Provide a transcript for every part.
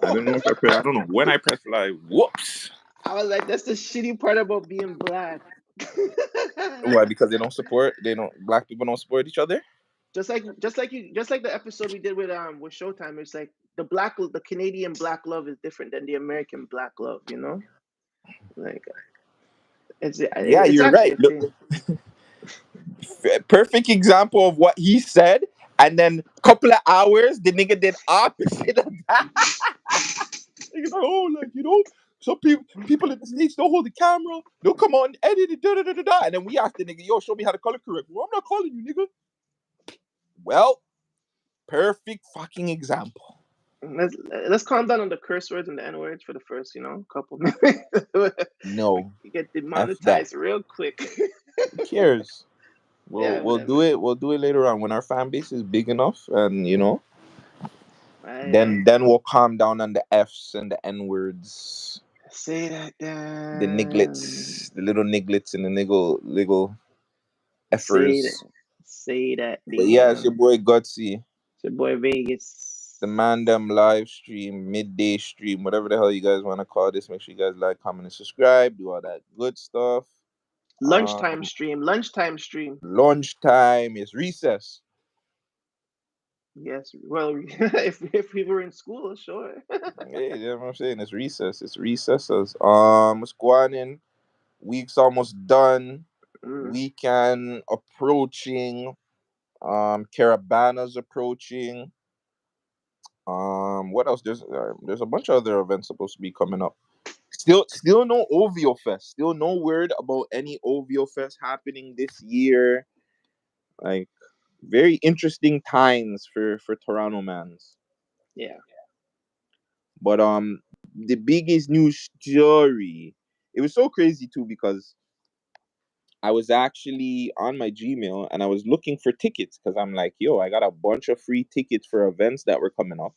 I don't know if I don't know when I pressed live. Whoops. I was like, that's the shitty part about being black. Why? Because black people don't support each other? just like the episode we did with Showtime. It's like the Canadian black love is different than the American black love. You know, like Yeah, it's you're actually right. a Look, thing. perfect example of what he said, and then couple of hours, the nigga did opposite of that. Nigga's like, oh, like, some people in the States don't hold the camera, they'll come on and edit it, da da da da da. And then we ask the nigga, yo, show me how to color correct. Well, I'm not calling you, nigga. Well, perfect fucking example. Let's calm down on the curse words and the N words for the first, couple minutes. No. You get F that. demonetized real quick. Who cares? Yeah, We'll do it. We'll do it later on when our fan base is big enough, and then we'll calm down on the F's and the N words, say that the damn. nigglets, the little nigglets and the niggle effers. Say that. But yeah, it's your boy Gutsy. It's your boy Vegas. The man them live stream, midday stream, whatever the hell you guys want to call this. Make sure you guys like, comment, and subscribe. Do all that good stuff. Lunchtime stream. Lunchtime is recess. Yes. Well, if we were in school, sure. Hey, you know what I'm saying? It's recess. It's recesses. What's going on? Week's almost done. Weekend approaching. Caravana's approaching. What else? There's a bunch of other events supposed to be coming up. Still no OVO Fest. Still no word about any OVO Fest happening this year. Like, very interesting times for Toronto mans. Yeah. But the biggest news story. It was so crazy too because I was actually on my Gmail and I was looking for tickets because I'm like, yo, I got a bunch of free tickets for events that were coming up.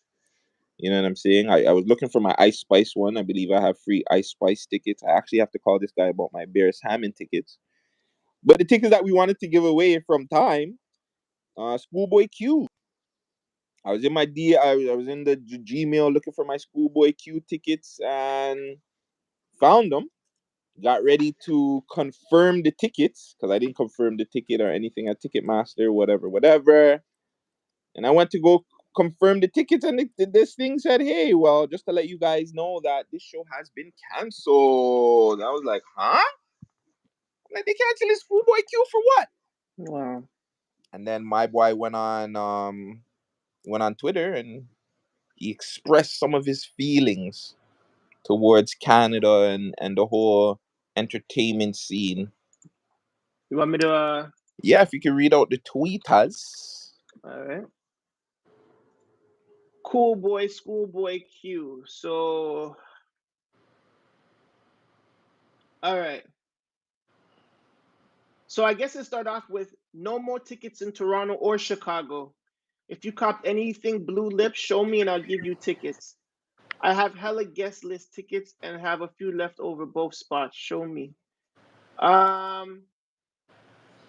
You know what I'm saying? I was looking for my Ice Spice one. I believe I have free Ice Spice tickets. I actually have to call this guy about my Bears Hammond tickets. But the tickets that we wanted to give away from time, SchoolBoy Q. I was in my I was in the Gmail looking for my SchoolBoy Q tickets and found them. Got ready to confirm the tickets because I didn't confirm the ticket or anything at Ticketmaster, whatever. And I went to go confirm the tickets, and this thing said, "Hey, well, just to let you guys know that this show has been canceled." I was like, "Huh? Like they canceled SchoolBoy Q for what?" Wow. And then my boy went on Twitter and he expressed some of his feelings towards Canada and the whole entertainment scene. You want me to? Yeah, if you can read out the tweeters. All right. Cool boy, SchoolBoy Q. So, all right. So I guess it start off with no more tickets in Toronto or Chicago. If you copped anything blue lips, show me and I'll give you tickets. I have hella guest list tickets and have a few left over both spots. Show me.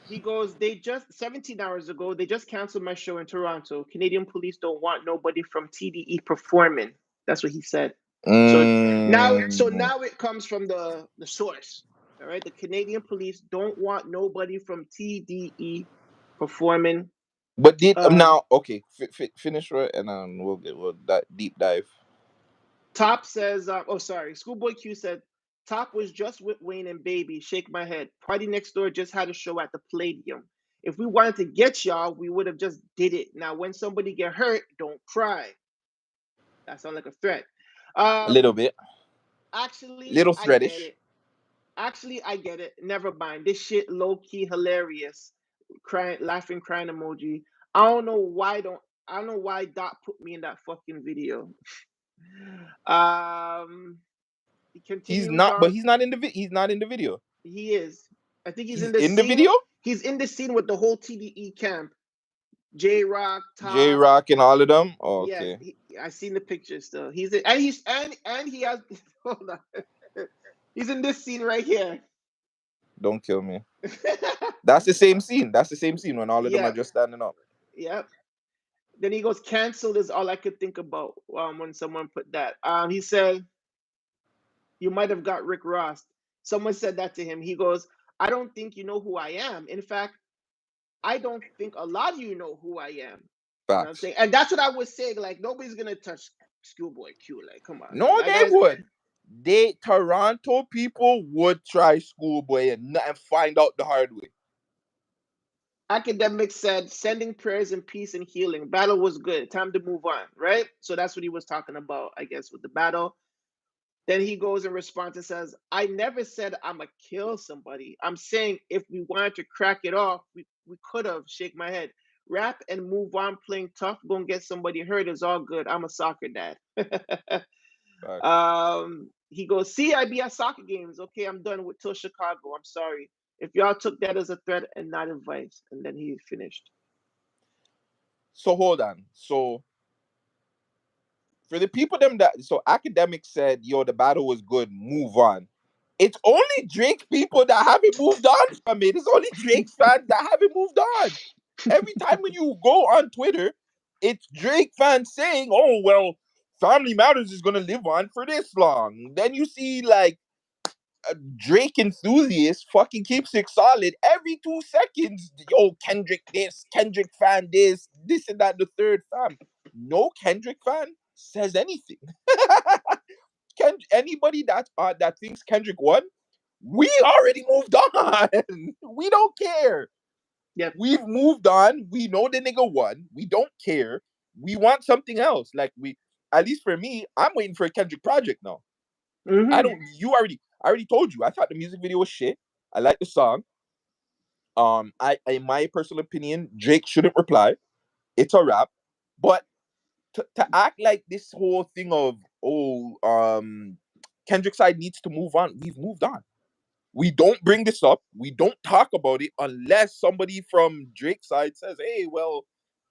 He goes, they just 17 hours ago, they just canceled my show in Toronto. Canadian police don't want nobody from TDE performing. That's what he said. So now it comes from the source. All right. The Canadian police don't want nobody from TDE performing. But now okay, finish right, and we'll deep dive. Top says, SchoolBoy Q said, Top was just with Wayne and Baby. Shake my head. Party Next Door just had a show at the Palladium. If we wanted to get y'all, we would have just did it. Now, when somebody get hurt, don't cry. That sounds like a threat. A little bit. Actually, little threatish. I get it. Never mind. This shit low key hilarious. Laughing, crying emoji. I don't know why Dot put me in that fucking video. He's not, but he's not in the video. He is. I think he's in the video. He's in the scene with the whole TDE camp. J-Rock, and all of them. Oh, okay. Yeah, I seen the picture still. He's in, and he has. Hold on. He's in this scene right here. Don't kill me. That's the same scene. That's the same scene when all of them are just standing up. Yep. Then he goes, "Canceled is all I could think about." When someone put that, he said, "You might have got Rick Ross." Someone said that to him. He goes, "I don't think you know who I am. In fact, I don't think a lot of you know who I am." You know what I'm Facts. saying? And that's what I was saying. Like, nobody's gonna touch Schoolboy Q. Like, come on, man. No, That they guy's would. They Toronto people would try Schoolboy and find out the hard way. academic said, "Sending prayers and peace and healing. Battle was good. Time to move on." Right? So that's what he was talking about, I guess, with the battle. Then he goes in response and says, "I never said I'm going to kill somebody. I'm saying if we wanted to crack it off, we could have." Shake my head. "Rap and move on, playing tough, gonna get somebody hurt is all good. I'm a soccer dad." Facts. He goes, "See, I be at soccer games. Okay, I'm done with till Chicago. I'm sorry. If y'all took that as a threat and not advice." And then he finished. So hold on. So for the people them that academics said, yo, the battle was good, move on. It's only Drake people that haven't moved on from it. It's only Drake fans that haven't moved on. Every time when you go on Twitter, it's Drake fans saying, "Oh well, Family Matters is gonna live on for this long." Then you see like a Drake enthusiast fucking keeps it solid every 2 seconds. Yo, Kendrick this, Kendrick fan this and that, the third fam. No Kendrick fan says anything. Anybody that thinks Kendrick won, we already moved on. We don't care. Yep. We've moved on. We know the nigga won. We don't care. We want something else. Like at least for me, I'm waiting for a Kendrick project now. I Mm-hmm. don't. I already told you. I thought the music video was shit. I like the song. In my personal opinion, Drake shouldn't reply. It's a rap, but to act like this whole thing of Kendrick side needs to move on. We've moved on. We don't bring this up. We don't talk about it unless somebody from Drake's side says, "Hey, well,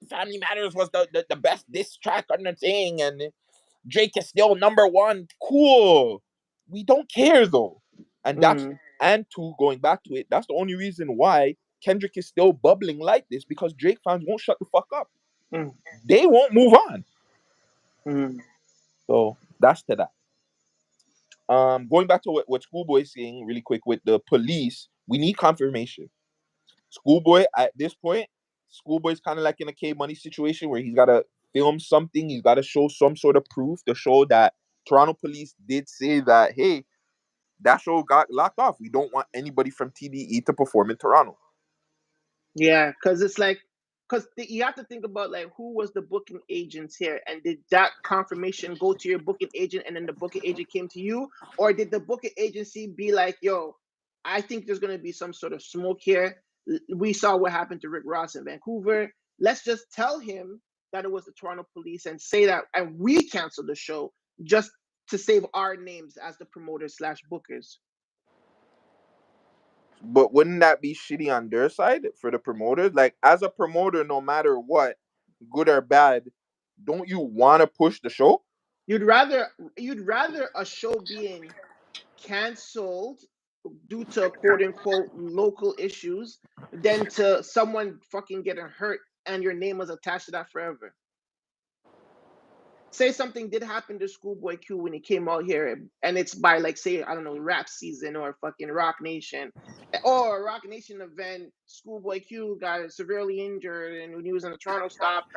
Family Matters was the best diss track on the thing, and Drake is still number one." Cool. We don't care though. And Mm-hmm. going back to it, that's the only reason why Kendrick is still bubbling like this, because Drake fans won't shut the fuck up. They won't move on. Mm-hmm. So that's to that. Going back to what Schoolboy is saying really quick with the police, we need confirmation. Schoolboy at this point, Schoolboy's kind of like in a K Money situation where he's gotta film something, he's gotta show some sort of proof to show that Toronto police did say that, hey, that show got locked off. We don't want anybody from TDE to perform in Toronto. Yeah, because it's like, because you have to think about like who was the booking agents here, and did that confirmation go to your booking agent, and then the booking agent came to you, or did the booking agency be like, "Yo, I think there's gonna be some sort of smoke here. We saw what happened to Rick Ross in Vancouver. Let's just tell him that it was the Toronto police and say that, and we cancel the show just to save our names as the promoters slash bookers." But wouldn't that be shitty on their side for the promoters? Like, as a promoter, no matter what, good or bad, don't you want to push the show? You'd rather a show being canceled due to quote unquote local issues than to someone fucking getting hurt and your name was attached to that forever. Say something did happen to Schoolboy Q when he came out here, and it's by like, say, I don't know, rap season or fucking Rock Nation, or a Rock Nation event. Schoolboy Q got severely injured, and when he was in the Toronto stop,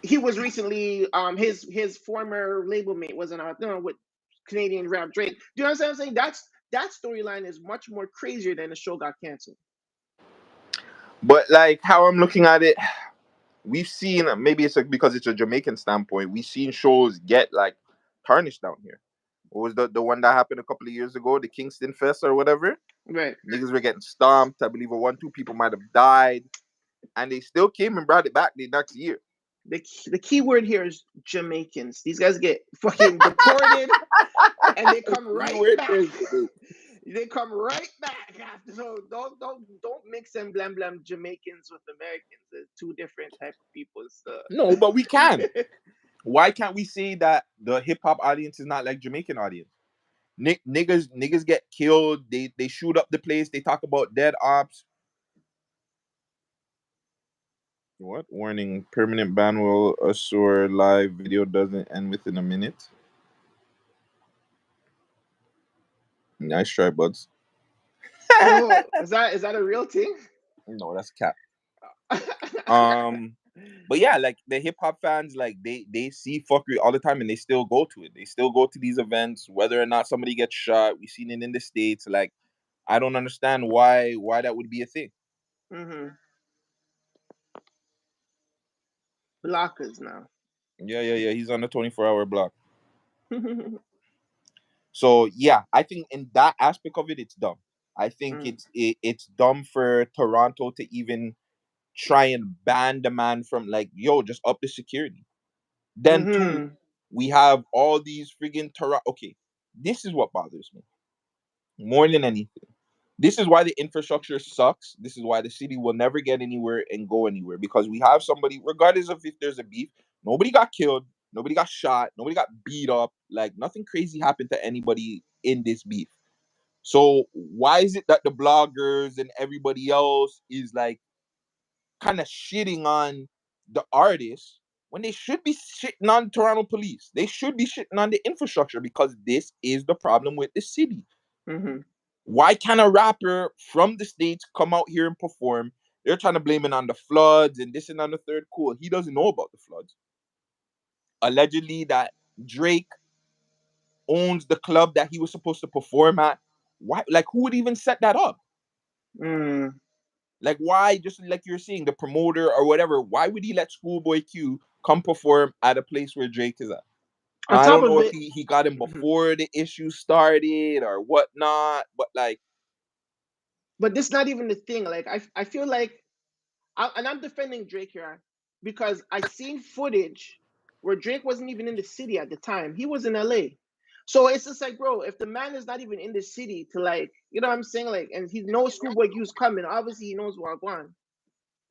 he was recently his former label mate wasn't with Canadian rap Drake. Do you understand what I'm saying? That storyline is much more crazier than the show got canceled. But like how I'm looking at it, we've seen, maybe it's like because it's a Jamaican standpoint, we've seen shows get like tarnished down here. What was the one that happened a couple of years ago, the Kingston Fest or whatever? Right. Niggas were getting stomped. I believe two people might have died, and they still came and brought it back the next year. The key word here is Jamaicans. These guys get fucking deported and they come right back. They come right back after. So don't mix and blem Jamaicans with Americans. They're two different type of people. So. No, but we can. Why can't we say that the hip hop audience is not like Jamaican audience? Niggas get killed. They shoot up the place. They talk about dead ops. What warning? Permanent ban will assure live video doesn't end within a minute. Nice try, buds. Oh, is that a real thing? No, that's cap. Um, but yeah, like the hip hop fans, like they see fuckery all the time and they still go to it. They still go to these events, whether or not somebody gets shot. We've seen it in the states. Like I don't understand why that would be a thing. Mm-hmm. Blockers now. Yeah. He's on the 24-hour block. So yeah, I think in that aspect of it, it's dumb. I think Mm. it's dumb for Toronto to even try and ban the man from like, yo, just up the security. Then two, Mm-hmm. we have all these friggin' Toronto. Okay, this is what bothers me more than anything. This is why the infrastructure sucks. This is why the city will never get anywhere and go anywhere because we have somebody, regardless of if there's a beef, nobody got killed, nobody got shot, nobody got beat up. Like nothing crazy happened to anybody in this beef. So why is it that the bloggers and everybody else is like kind of shitting on the artists when they should be shitting on Toronto police? They should be shitting on the infrastructure because this is the problem with the city. Mm-hmm. Why can't a rapper from the States come out here and perform? They're trying to blame it on the floods and this and on the third. Cool. He doesn't know about the floods. Allegedly, that Drake owns the club that he was supposed to perform at. Why? Like, who would even set that up? Mm. Like, why? Just like you're saying, the promoter or whatever. Why would he let Schoolboy Q come perform at a place where Drake is at? On I top don't of know if it, he got him mhm. before the issue started or whatnot, but like, But this not even the thing. Like I feel like, and I'm defending Drake here because I seen footage where Drake wasn't even in the city at the time. He was in LA. So it's just like, bro, if the man is not even in the city to like, you know what I'm saying? Like, and he knows Schoolboy Q's coming. Obviously, he knows what I want.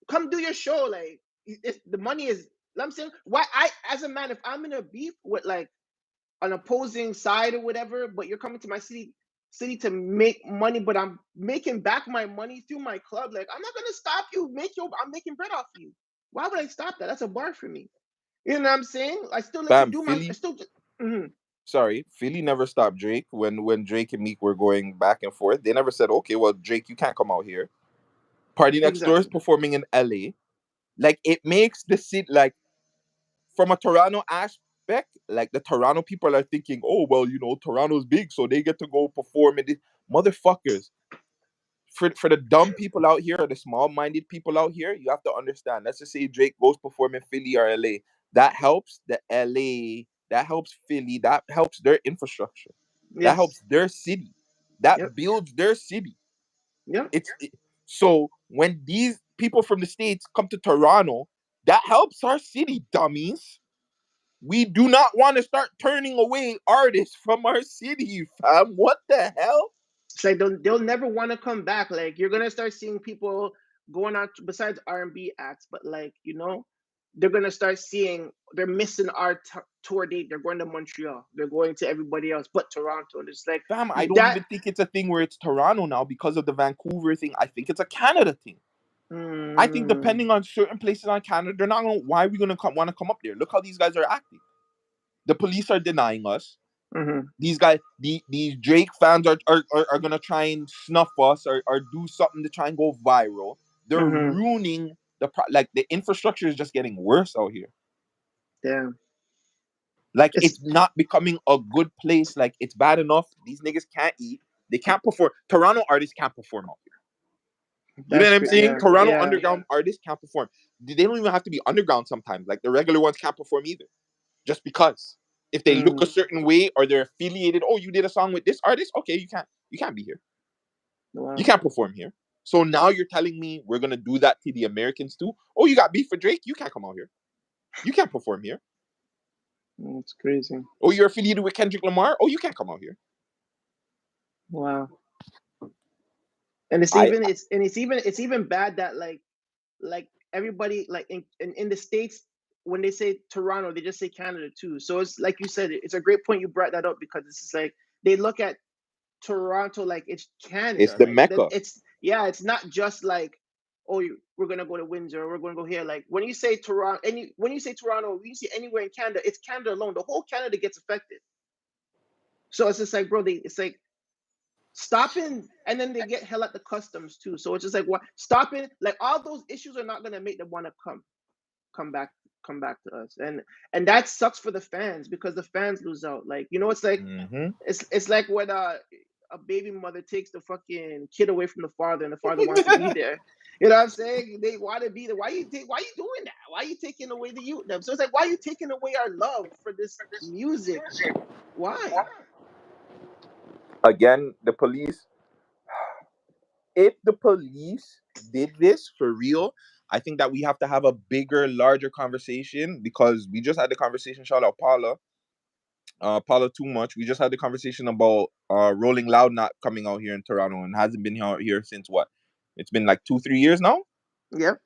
Come do your show. Like, if the money is, you know what I'm saying, why as a man, if I'm in a beef with like an opposing side or whatever, but you're coming to my city to make money, but I'm making back my money through my club. Like I'm not gonna stop you. I'm making bread off you. Why would I stop that? That's a bar for me. You know what I'm saying? I still let you fam, do my. I Philly, still. Mm-hmm. sorry, Philly never stopped Drake when Drake and Meek were going back and forth. They never said, okay, well, Drake, you can't come out here. Party Next Door is Exactly. performing in LA. Like it makes the city like from a Toronto aspect, like the Toronto people are thinking, oh well, Toronto's big, so they get to go perform in this. Motherfuckers, for the dumb people out here or the small minded people out here, you have to understand. Let's just say Drake goes perform in Philly or LA. That helps the LA, that helps Philly, that helps their infrastructure. That Yes. helps their city. That Yep. builds their city. Yep. So when these people from the States come to Toronto, that helps our city, dummies. We do not want to start turning away artists from our city, fam. What the hell? It's like they'll never want to come back. Like you're gonna start seeing people going out besides R&B acts, but like they're gonna start seeing they're missing our tour date. They're going to Montreal. They're going to everybody else but Toronto. And it's like Fam, I don't that. even think it's a thing where it's Toronto now because of the Vancouver thing. I think it's a Canada thing. I think Mm, depending on certain places on Canada, they're not gonna. Why are we gonna want to come up there? Look how these guys are acting. The police are denying us. mm-hmm, These guys, these Drake fans are gonna try and snuff us or do something to try and go viral. They're mm-hmm. ruining like the infrastructure is just getting worse out here. Damn. Like It's it's not becoming a good place. Like it's bad enough. These niggas can't eat. They can't perform. Toronto artists can't perform out here. You know that's what I'm great. saying? Yeah. Toronto Yeah. underground artists can't perform. They don't even have to be underground sometimes. Like the regular ones can't perform either. Just because. If they look a Mm, certain way or they're affiliated, oh, you did a song with this artist? Okay, you can't be here. You wow. can't perform here. So now you're telling me we're gonna do that to the Americans too? Oh, you got beef for Drake? You can't come out here. You can't perform here. It's crazy. Oh, you're affiliated with Kendrick Lamar? Oh, you can't come out here. Wow. And it's I even it's even bad that like everybody like in the states when they say Toronto they just say Canada too. So it's like you said, it's a great point you brought that up because it's just like they look at Toronto like it's it's Canada, the like that Mecca. it's yeah, it's not just like oh, we're gonna go to Windsor, we're gonna go here. Like when you say Toronto, when you say Toronto, when you see anywhere in Canada, it's Canada alone. The whole Canada gets affected. So it's just like, bro, it's like stopping, and then they get hell at the customs too. So it's just like what stopping, like all those issues are not gonna make them want to come back come back to us, and that sucks for the fans because the fans lose out. Like it's like Mm-hmm. it's like when a baby mother takes the fucking kid away from the father, and the father wants to be there. You know what I'm saying? They want to be there. Why you doing that? Why are you taking away the youth them? So it's like, why are you taking away our love for this music? Why? Again, the police. If the police did this for real, I think that we have to have a bigger, larger conversation because we just had the conversation. Shout out Paula, Paula too much. We just had the conversation about Rolling Loud not coming out here in Toronto and hasn't been out here since what? It's been like 2-3 years now. Yep.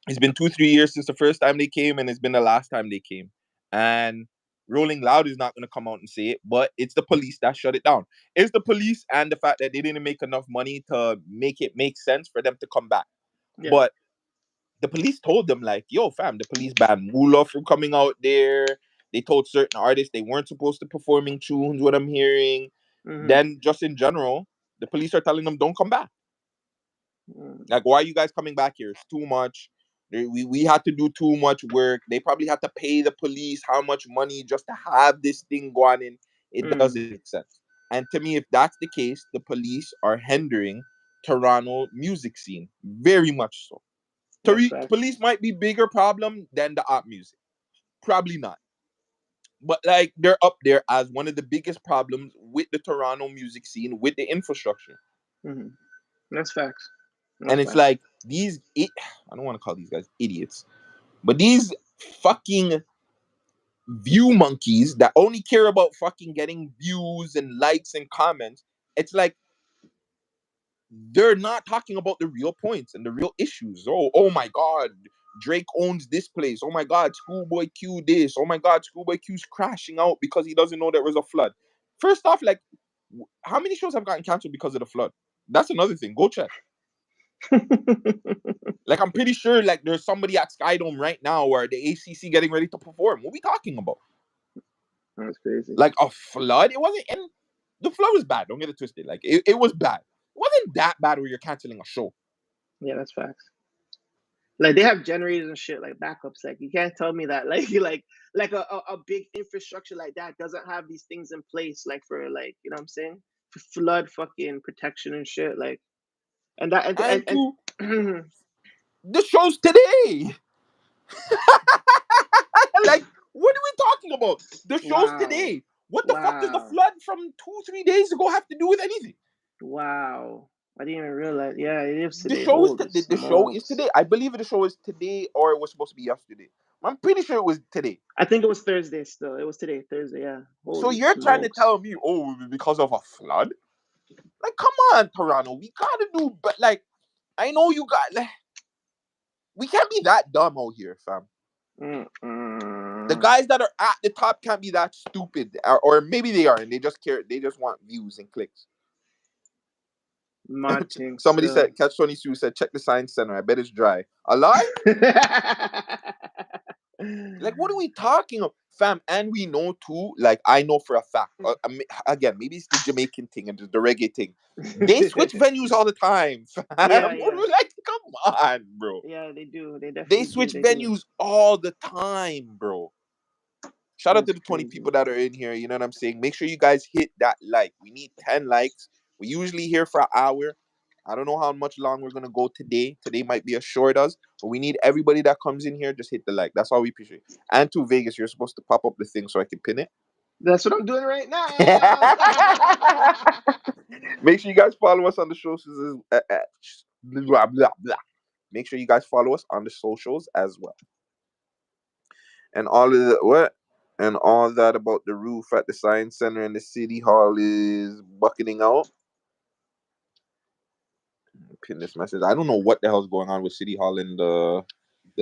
It's been 2-3 years since the first time they came, and it's been the last time they came. And Rolling Loud is not going to come out and say it, but it's the police that shut it down. It's the police and the fact that they didn't make enough money to make it make sense for them to come back. Yeah. But the police told them, like, yo, fam, the police banned Moolah from coming out there. They told certain artists they weren't supposed to performing tunes, what I'm hearing. Mm-hmm. Then, just in general, the police are telling them, don't come back. Mm. Like, why are you guys coming back here? It's too much. We had to do too much work. They probably had to pay the police how much money just to have this thing going in. It Mm. doesn't make sense. And to me, if that's the case, the police are hindering Toronto music scene very much so. That's facts. Police might be bigger problem than the art music. Probably not. But like they're up there as one of the biggest problems with the Toronto music scene with the infrastructure. Mm-hmm. That's facts. And That's it's facts. like I don't want to call these guys idiots, but these fucking view monkeys that only care about fucking getting views and likes and comments. It's like they're not talking about the real points and the real issues. Oh my God, Drake owns this place. Oh my God, Schoolboy Q this. Oh my God, Schoolboy Q's crashing out because he doesn't know there was a flood. First off, like, how many shows have gotten canceled because of the flood? That's another thing. Go check. Like, I'm pretty sure like there's somebody at Skydome right now or the ACC getting ready to perform. What are we talking about? That's crazy. Like a flood? It wasn't. And the flood was bad. Don't get it twisted. Like it was bad. It wasn't that bad where you're canceling a show. Yeah, that's facts. Like they have generators and shit like backups. Like you can't tell me that like a big infrastructure like that doesn't have these things in place like for like what I'm saying, for flood fucking protection and shit like and that And to and the shows today. Like, what are we talking about? The shows wow, today. What the fuck does the wow, flood from 2-3 days ago have to do with anything? wow. I didn't even realize. Yeah, it is The today. show is Holy the show is smokes! today. I believe the show is today, or it was supposed to be yesterday. I'm pretty sure it was today. I think it was Thursday. Still, it was today, Thursday. Yeah. So Holy you're trying to smokes! tell me, oh, because of a flood? Like, come on, Toronto, we gotta do. But like, I know you got. Like, we can't be that dumb out here, fam. The Mm-mm. guys that are at the top can't be that stupid, or maybe they are, and they just care. They just want views and clicks. Mad thing Somebody still. said, Catch 22 said, check the science center. I bet it's dry. A lie? Like, what are we talking about, fam? And we know too, like, I know for a fact, again, maybe it's the Jamaican thing and the reggae thing. They switch venues all the time, fam. Yeah, What yeah, do we like? Come on, bro. yeah. They do. They They definitely do. switch They do. venues all the time, bro. Shout out That's to the 20 crazy. people that are in here. You know what I'm saying? Make sure you guys hit that like. We need 10 likes. We usually here for an hour. I don't know how much long we're gonna go today. Today might be as short as, but we need everybody that comes in here just hit the like. That's all we appreciate. And to Vegas, you're supposed to pop up the thing so I can pin it. That's what I'm doing right now. Make sure you guys follow us on the socials. Blah blah blah. Make sure you guys follow us on the socials as well. And all of the what? And all that about the roof at the science center and the city hall is bucketing out. Pin this message. I don't know what the hell's going on with city hall and the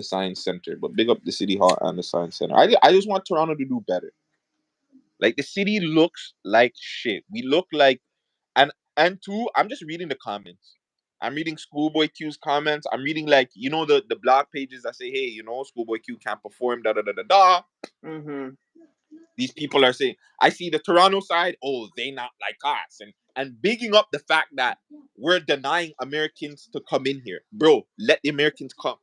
science center, but big up the city hall and the science center. I just want Toronto to do better. Like the city looks like shit. We look like and two. I'm just reading the comments. I'm reading Schoolboy Q's comments. I'm reading like the blog pages that say, hey, Schoolboy Q can't perform, da da da da da. Mm-hmm. These people are saying, I see the Toronto side, oh, they not like us, and bigging up the fact that we're denying Americans to come in here, bro. Let the Americans come.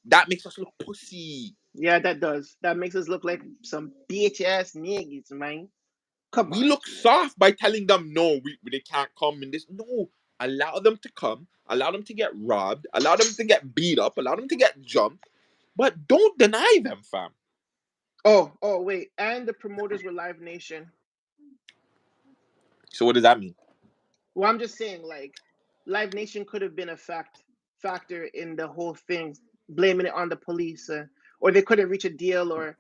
That makes us look pussy. Yeah, that does. That makes us look like some bitch ass niggas, man. Come We on, look G. soft by telling them no, they can't come in this. No, allow them to come, allow them to get robbed, allow them to get beat up, allow them to get jumped, but don't deny them, fam. Oh, wait. And the promoters were Live Nation. So what does that mean? Well, I'm just saying, like, Live Nation could have been a factor in the whole thing, blaming it on the police, or they couldn't reach a deal, or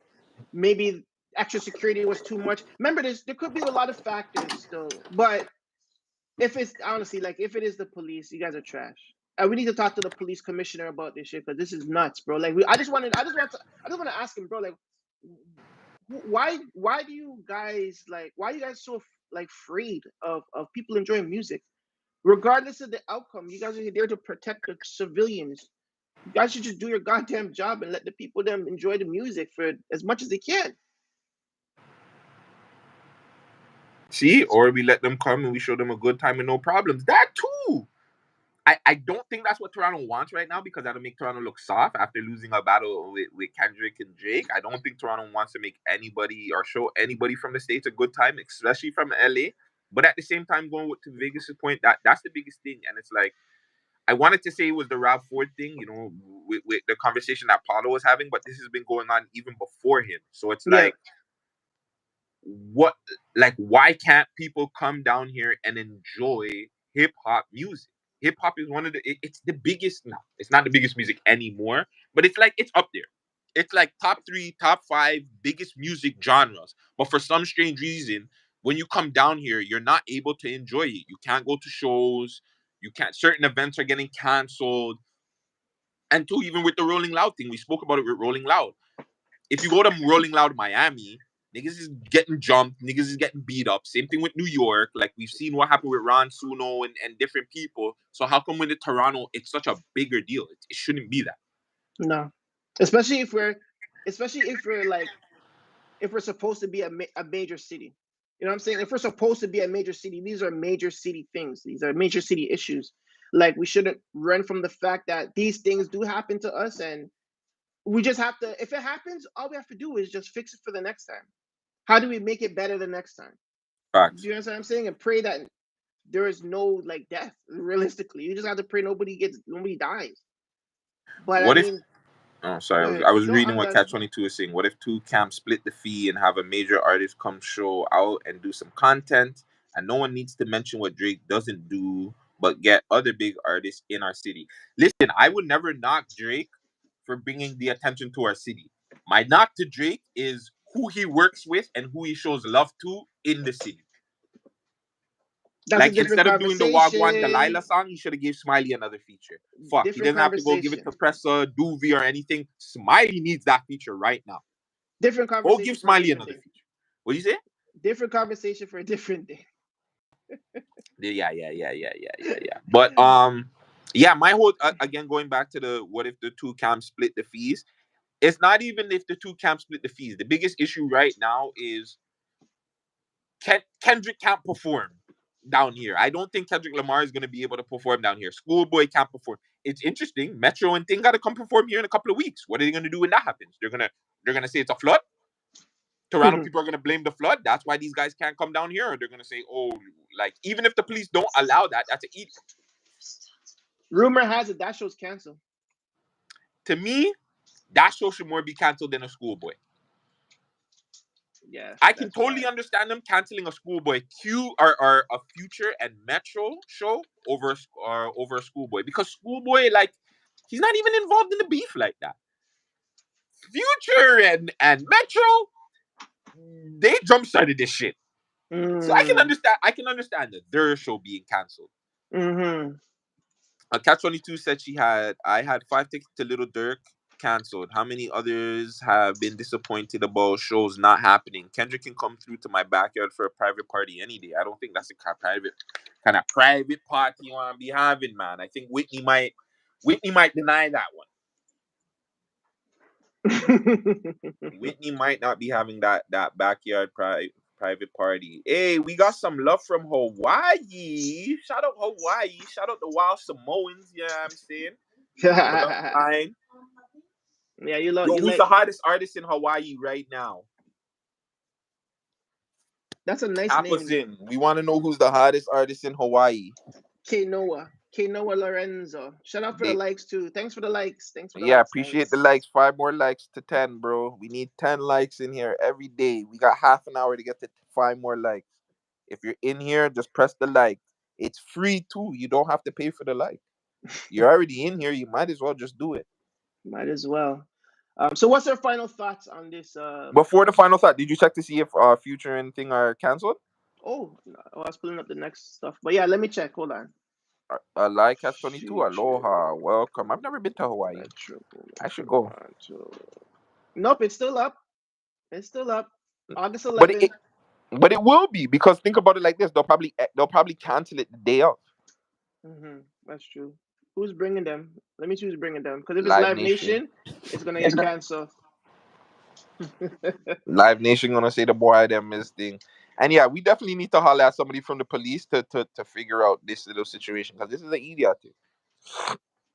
maybe extra security was too much. Remember, there could be a lot of factors still, but if it's honestly like if it is the police, you guys are trash. And we need to talk to the police commissioner about this shit because this is nuts, bro. Like, I just want to ask him, bro. Like, why do you guys like? Why are you guys so like afraid of people enjoying music, regardless of the outcome? You guys are there to protect the civilians. You guys should just do your goddamn job and let the people them enjoy the music for as much as they can. See, or we let them come and we show them a good time and no problems. That too. I don't think that's what Toronto wants right now because that'll make Toronto look soft after losing a battle with Kendrick and Drake. I don't think Toronto wants to make anybody or show anybody from the States a good time, especially from LA. But at the same time, going to Vegas' point, that's the biggest thing. And it's like, I wanted to say it was the Rob Ford thing, with the conversation that Paulo was having, but this has been going on even before him. So it's Yeah, like, what, like, why can't people come down here and enjoy hip hop music? Hip hop is one of it's the biggest now. It's not the biggest music anymore, but it's like it's up there. It's like top 3, top 5 biggest music genres. But for some strange reason, when you come down here, you're not able to enjoy it. You can't go to shows. You can't. Certain events are getting canceled. And two, even with the Rolling Loud thing, we spoke about it with Rolling Loud. If you go to Rolling Loud Miami, niggas is getting jumped, niggas is getting beat up. Same thing with New York. Like we've seen what happened with Ron Suno and different people. So how come with the Toronto, it's such a bigger deal? It shouldn't be that. no, especially if we're like if we're supposed to be a major city. You know what I'm saying? If we're supposed to be a major city, these are major city things. These are major city issues. Like we shouldn't run from the fact that these things do happen to us, and we just have to. If it happens, all we have to do is just fix it for the next time. How do we make it better the next time? Do Facts. you understand what I'm saying? And pray that there is no like death. Realistically, you just have to pray nobody dies. But I What if mean, Oh, go sorry. ahead. I was No, reading I'm what done. Catch 22 is saying. What if two camps split the fee and have a major artist come show out and do some content? And no one needs to mention what Drake doesn't do, but get other big artists in our city. Listen, I would never knock Drake for bringing the attention to our city. My knock to Drake is who he works with and who he shows love to in the city. That's a Like different instead of doing the Wagwan conversation. Delilah song, he should have gave Smiley another feature. Fuck, he Different doesn't have to go give it conversation. to Pressa, Doovie, or anything. Smiley needs that feature right now. Different Go give conversation for a Smiley different another day. feature. What do you say? Different conversation for a different day. Yeah. But yeah, my whole again going back to the what if the two camps split the fees? It's not even if the two camps split the fees. The biggest issue right now is Kendrick can't perform down here. I don't think Kendrick Lamar is going to be able to perform down here. Schoolboy can't perform. It's interesting. Metro and Thing got to come perform here in a couple of weeks. What are they going to do when that happens? They're gonna say it's a flood. Toronto people are going to blame the flood. That's why these guys can't come down here. Or they're going to say, oh, like even if the police don't allow that, that's an edict. Rumor has it that show's canceled. To me, that show should more be canceled than a Schoolboy. Yeah, I can that's totally why. understand them canceling a Schoolboy Q or a Future and Metro show over a Schoolboy because Schoolboy, like, he's not even involved in the beef like that. Future and Metro, they jump started this shit. So I can Mm. understand. I can understand their show being canceled. Mm-hmm. Catch 22 said I had 5 tickets to Little Dirk. canceled? How many others have been disappointed about shows not happening? Kendrick can come through to my backyard for a private party any day. I don't think that's the kind of private party you want to be having, man. I think Whitney might deny that one. Whitney might not be having that backyard private party. Hey, we got some love from Hawaii. Shout out Hawaii. Shout out the Wild Samoans. Yeah, I'm saying bloodline. Yeah, you love Yo, you who's like. the hottest artist in Hawaii right now? That's a nice Tap us name. in. We want to know who's the hottest artist in Hawaii. K Noah Lorenzo. Shout out for the They, likes too. Thanks for the likes. Thanks for the yeah, likes, appreciate the guys. likes. 5 more likes to 10, bro. We need 10 likes in here every day. We got half an hour to get to 5 more likes. If you're in here, just press the like. It's free too. You don't have to pay for the like. You're already in here. You might as well just do it. Might as well. So what's our final thoughts on this? Before the final thought, did you check to see if Future and thing are canceled? Oh, I was pulling up the next stuff, but yeah, let me check. Hold on. Like Catch 22, Future aloha, welcome. I've never been to Hawaii. Metro I should Metro go. Toronto. Nope, it's still up. It's still up. August But 11th. but it will be because think about it like this: they'll probably cancel it the day of. That's true. Who's bringing them? Let me see who's bringing them. Because if it's Live Live Nation. Nation, it's gonna get canceled. Live Nation gonna say the boy them is thing. And yeah, we definitely need to holler at somebody from the police to figure out this little situation because this is an idiot thing.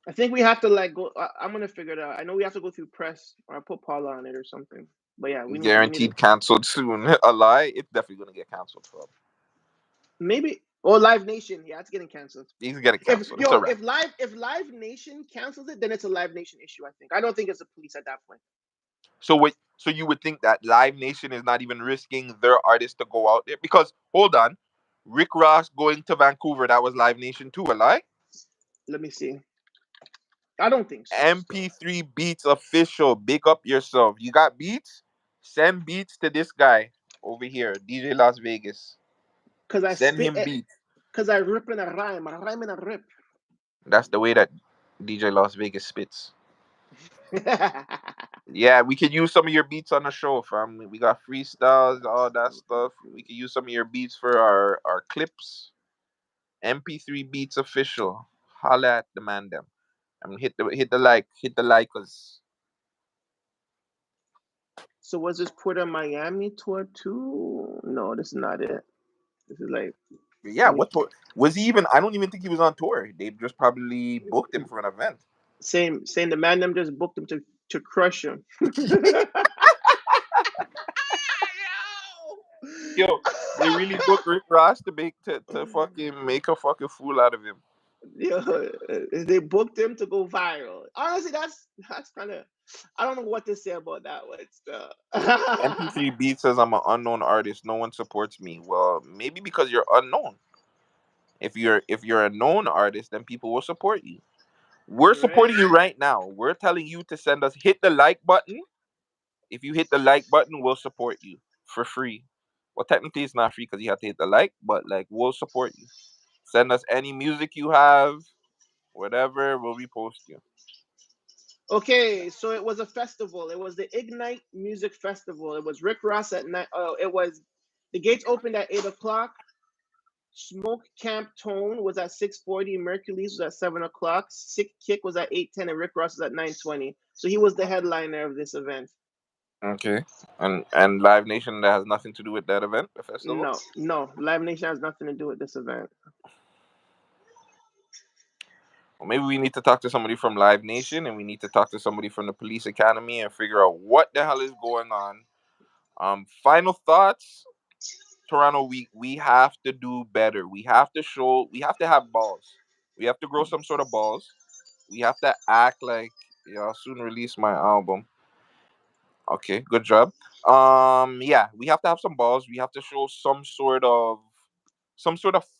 I think we have to like go. I'm gonna figure it out. I know we have to go through press or I put Paula on it or something. But yeah, we need to Guaranteed canceled soon. A lie, it's definitely gonna get canceled for him. maybe or Live Nation. Yeah, it's getting canceled. He's getting If canceled. It's yo, alright. if Live Nation cancels it, then it's a Live Nation issue. I think. I don't think it's the police at that point. So you would think that Live Nation is not even risking their artists to go out there because hold on, Rick Ross going to Vancouver, that was Live Nation too, a lie. Let me see. I don't think so. Still, MP3 Beats official, big up yourself. You got beats? Send beats to this guy over here, DJ Las Vegas. cause I Send spit him it. beats. Cause I rip in a rhyme in a rip. That's the way that DJ Las Vegas spits. Yeah, we could use some of your beats on the show, fam. We got freestyles, all that stuff. We could use some of your beats for our clips. MP3 Beats official. Holla at the man them. I mean, hit the like, cause So was this Puerto Miami tour too? No, this is not it. This is like yeah. let me What tour was he even? I don't even think he was on tour. They just probably booked him for an event. saying the man them just booked him to crush him. Yo, they really booked Rick Ross to fucking make a fucking fool out of him. Yo, they booked him to go viral. Honestly, that's kind of I don't know what to say about that one. Still. MP3 Beat says I'm an unknown artist. No one supports me. Well, maybe because you're unknown. If you're a known artist, then people will support you. We're Right? supporting you right now. We're telling you to send us hit the like button. If you hit the like button, we'll support you for free. Well, technically it's not free because you have to hit the like, but like we'll support you. Send us any music you have, whatever, we'll repost you. Okay, so it was a festival. It was the Ignite Music Festival. It was Rick Ross at night. Oh, it was the gates opened at 8 o'clock. Smoke Camp Tone was at 6:40. Mercules was at 7 o'clock. Sick Kick was at 8:10, and Rick Ross was at 9:20. So he was the headliner of this event. Okay. And Live Nation that has nothing to do with that event, the festival. No, no, Live Nation has nothing to do with this event. Well, maybe we need to talk to somebody from Live Nation and we need to talk to somebody from the police academy and figure out what the hell is going on. Final thoughts. Toronto, we have to do better. We have to have balls. We have to grow some sort of balls. We have to act like I'll soon release my album. Okay, good job. Yeah, we have to have some balls. We have to show some sort of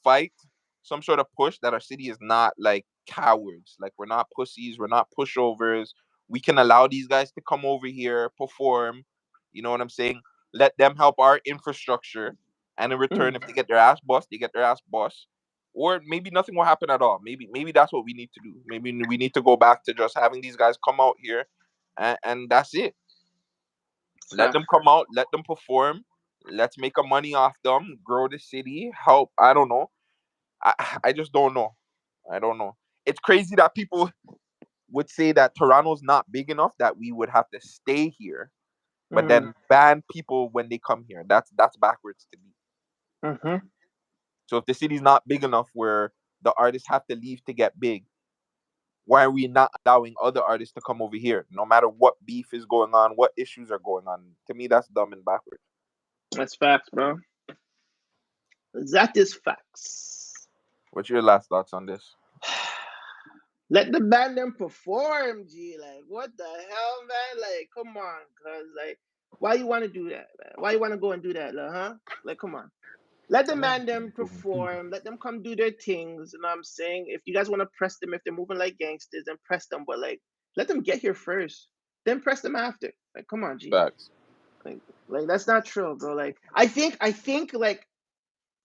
fight, some sort of push that our city is not like cowards. Like we're not pussies, we're not pushovers. We can allow these guys to come over here, perform. You know what I'm saying? Let them help our infrastructure, and in return, if they get their ass bust, they get their ass bust. Or maybe nothing will happen at all. Maybe that's what we need to do. Maybe we need to go back to just having these guys come out here and that's it. Let Fact. them come out, let them perform. Let's make a money off them, grow the city, help. I don't know. I just don't know. I don't know. It's crazy that people would say that Toronto's not big enough that we would have to stay here, but Mm-hmm. then ban people when they come here. That's backwards to me. Mm-hmm. So if the city's not big enough where the artists have to leave to get big, why are we not allowing other artists to come over here? No matter what beef is going on, what issues are going on. To me, that's dumb and backwards. That's facts, bro. That is facts. What's your last thoughts on this? Let the band them perform, G. Like, what the hell, man? Like, come on, cuz, like, why you want to do that, man? Why you want to go and do that, like, huh? Like, come on. Let the man them perform. Let them come do their things. You know what I'm saying? If you guys want to press them, if they're moving like gangsters, then press them. But, like, let them get here first. Then press them after. Like, come on, G. Facts. Like that's not true, bro. Like, I think, like,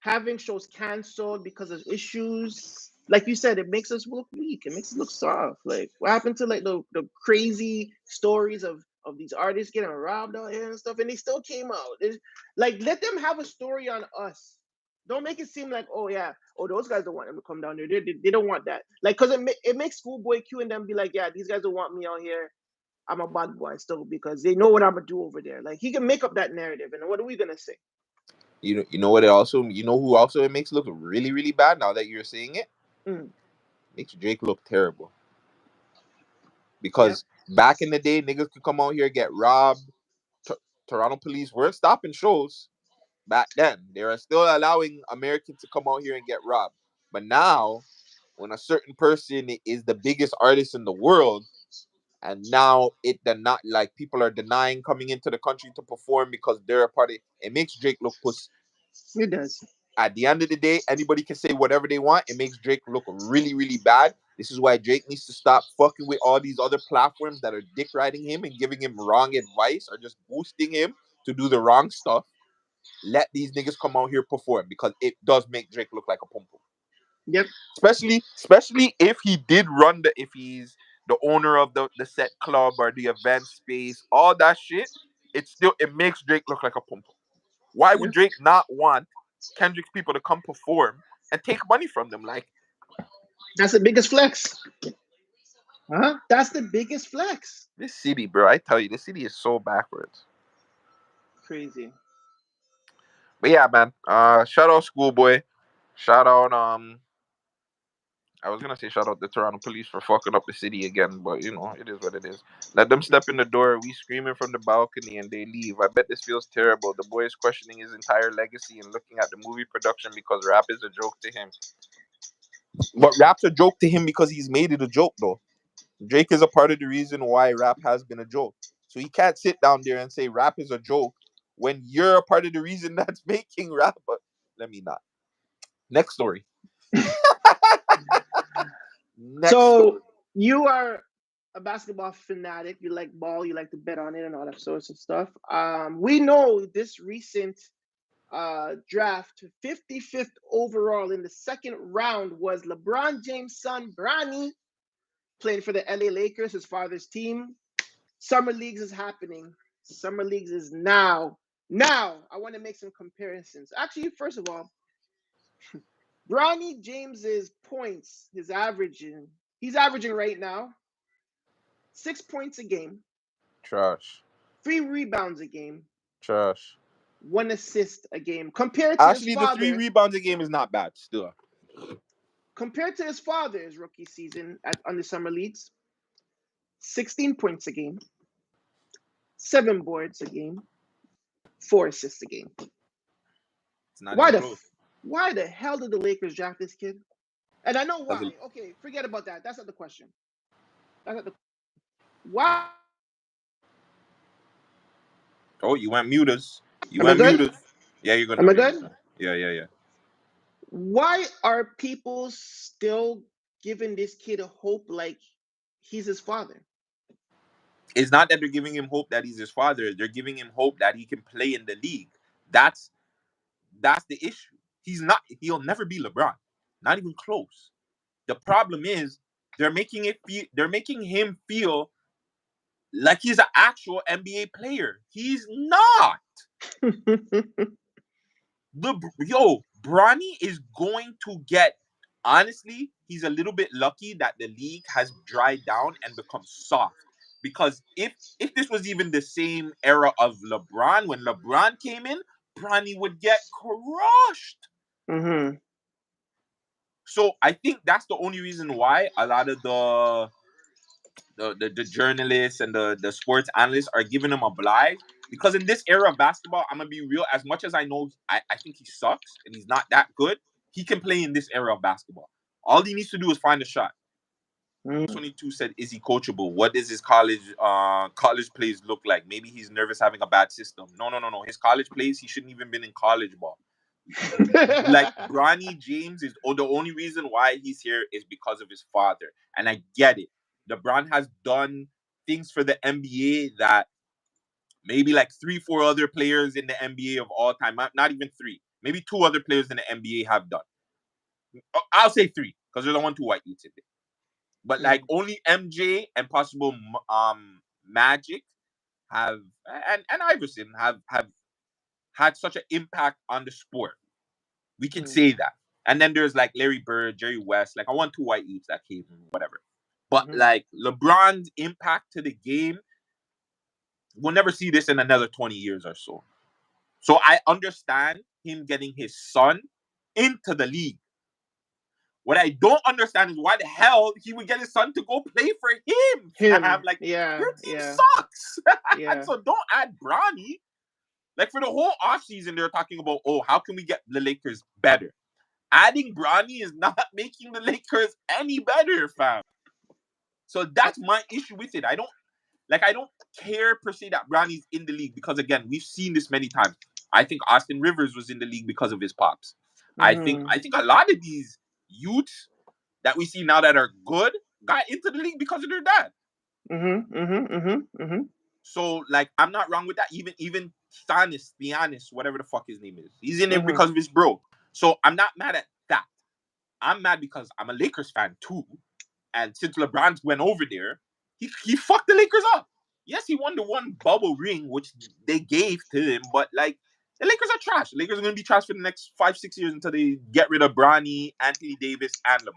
having shows canceled because of issues, like you said, it makes us look weak. It makes us look soft. Like, what happened to, like, the crazy stories of these artists getting robbed out here and stuff, and they still came out. It's, like, let them have a story on us. Don't make it seem like, oh yeah, oh, those guys don't want them to come down there. They don't want that. Like, cause it makes Schoolboy Q and them be like, yeah, these guys don't want me out here. I'm a bad boy still because they know what I'm gonna do over there. Like, he can make up that narrative, and what are we gonna say? You know what it also, you know who also it makes look really really bad now that you're saying it? Mm, Makes Drake look terrible. yep, Because back in the day, niggas could come out here get robbed. T- Toronto police weren't stopping shows back then. They are still allowing Americans to come out here and get robbed. But now, when a certain person is the biggest artist in the world, and now it then not like people are denying coming into the country to perform because they're a party, it makes Drake look pussy. it does. At the end of the day, anybody can say whatever they want. It makes Drake look really, really bad. This is why Drake needs to stop fucking with all these other platforms that are dick riding him and giving him wrong advice or just boosting him to do the wrong stuff. Let these niggas come out here perform because it does make Drake look like a pum pum. Yep. Especially if he did run if he's the owner of the set club or the event space, all that shit, it makes Drake look like a pum pum. Why would Yep. Drake not want Kendrick's people to come perform and take money from them? Like, That's the biggest flex. Huh? That's the biggest flex. this city, bro, I tell you, this city is so backwards. Crazy. But yeah, man. Shout out Schoolboy. Shout out I was gonna say shout out the Toronto police for fucking up the city again, but you know, it is what it is. Let them step in the door, we screaming from the balcony and they leave. I bet this feels terrible. The boy is questioning his entire legacy and looking at the movie production because rap is a joke to him. But rap's a joke to him because he's made it a joke though. Drake is a part of the reason why rap has been a joke. So he can't sit down there and say rap is a joke when you're a part of the reason that's making rap. But let me not. Next story. Next So story. you are a basketball fanatic. You like ball. You like to bet on it and all that sorts of stuff. We know this recent draft, 55th overall in the second round, was LeBron James' son Bronny, playing for the LA Lakers, his father's team. Summer leagues is happening. Summer leagues is now. Now, I want to make some comparisons. Actually, first of all, Bronny James's points, he's averaging right now 6 points a game, Trash. 3 rebounds a game, Trash. 1 assist a game. Compared to his Actually, the three father, rebounds a game is not bad still. compared to his rookie season on the summer leagues, 16 points a game, 7 boards a game, 4 assists a game. It's not Why even the close. why the hell did the Lakers draft this kid? And I know Because why. Okay, forget about that. That's not the question. That's not the why. oh, you went muters. You Am I went good? muters. Yeah, you're good Am now. I You're good good? now. Yeah. Why are people still giving this kid a hope like he's his father? It's not that they're giving him hope that he's his father. They're giving him hope that he can play in the league. That's that's the issue. He's not. He'll never be LeBron. Not even close. The problem is they're making him feel like he's an actual NBA player. He's not. Bronny is going to get. Honestly, he's a little bit lucky that the league has dried down and become soft. Because if this was even the same era of LeBron, when LeBron came in, Bronny would get crushed. Mm-hmm. So I think that's the only reason why a lot of the journalists and the sports analysts are giving him a blight. Because in this era of basketball, I'm gonna be real. As much as I know, I think he sucks and he's not that good. He can play in this era of basketball. All he needs to do is find a shot. 22 said, "Is he coachable? What does his college plays look like? Maybe he's nervous having a bad system." No. His college plays, he shouldn't even been in college ball. Like Bronny James is the only reason why he's here is because of his father, and I get it. LeBron has done things for the NBA that maybe like 3, 4 other players in the NBA of all time, not even three, maybe 2 other players in the NBA have done. I'll say 3 because there's the 1, 2 white youths in there. But like only MJ and possible Magic have and Iverson have had such an impact on the sport. We can say that. And then there's like Larry Bird, Jerry West, like I want 2 white youths that came, whatever. But like LeBron's impact to the game, we'll never see this in another 20 years or so. So I understand him getting his son into the league. What I don't understand is why the hell he would get his son to go play for him. I'm like, your team sucks. So don't add Bronny. Like for the whole offseason, they're talking about, oh, how can we get the Lakers better? Adding Bronny is not making the Lakers any better, fam. So that's my issue with it. I don't care per se that Bronny's in the league because again, we've seen this many times. I think Austin Rivers was in the league because of his pops. I think a lot of these youths that we see now that are good got into the league because of their dad. So like I'm not wrong with that. Even Giannis, whatever the fuck his name is, he's in there because of his bro. So I'm not mad at that. I'm mad because I'm a Lakers fan too. And since LeBron went over there, he fucked the Lakers up. Yes, he won the one bubble ring, which they gave to him, but like the Lakers are trash. The Lakers are gonna be trash for the next 5-6 years until they get rid of Bronny, Anthony Davis, and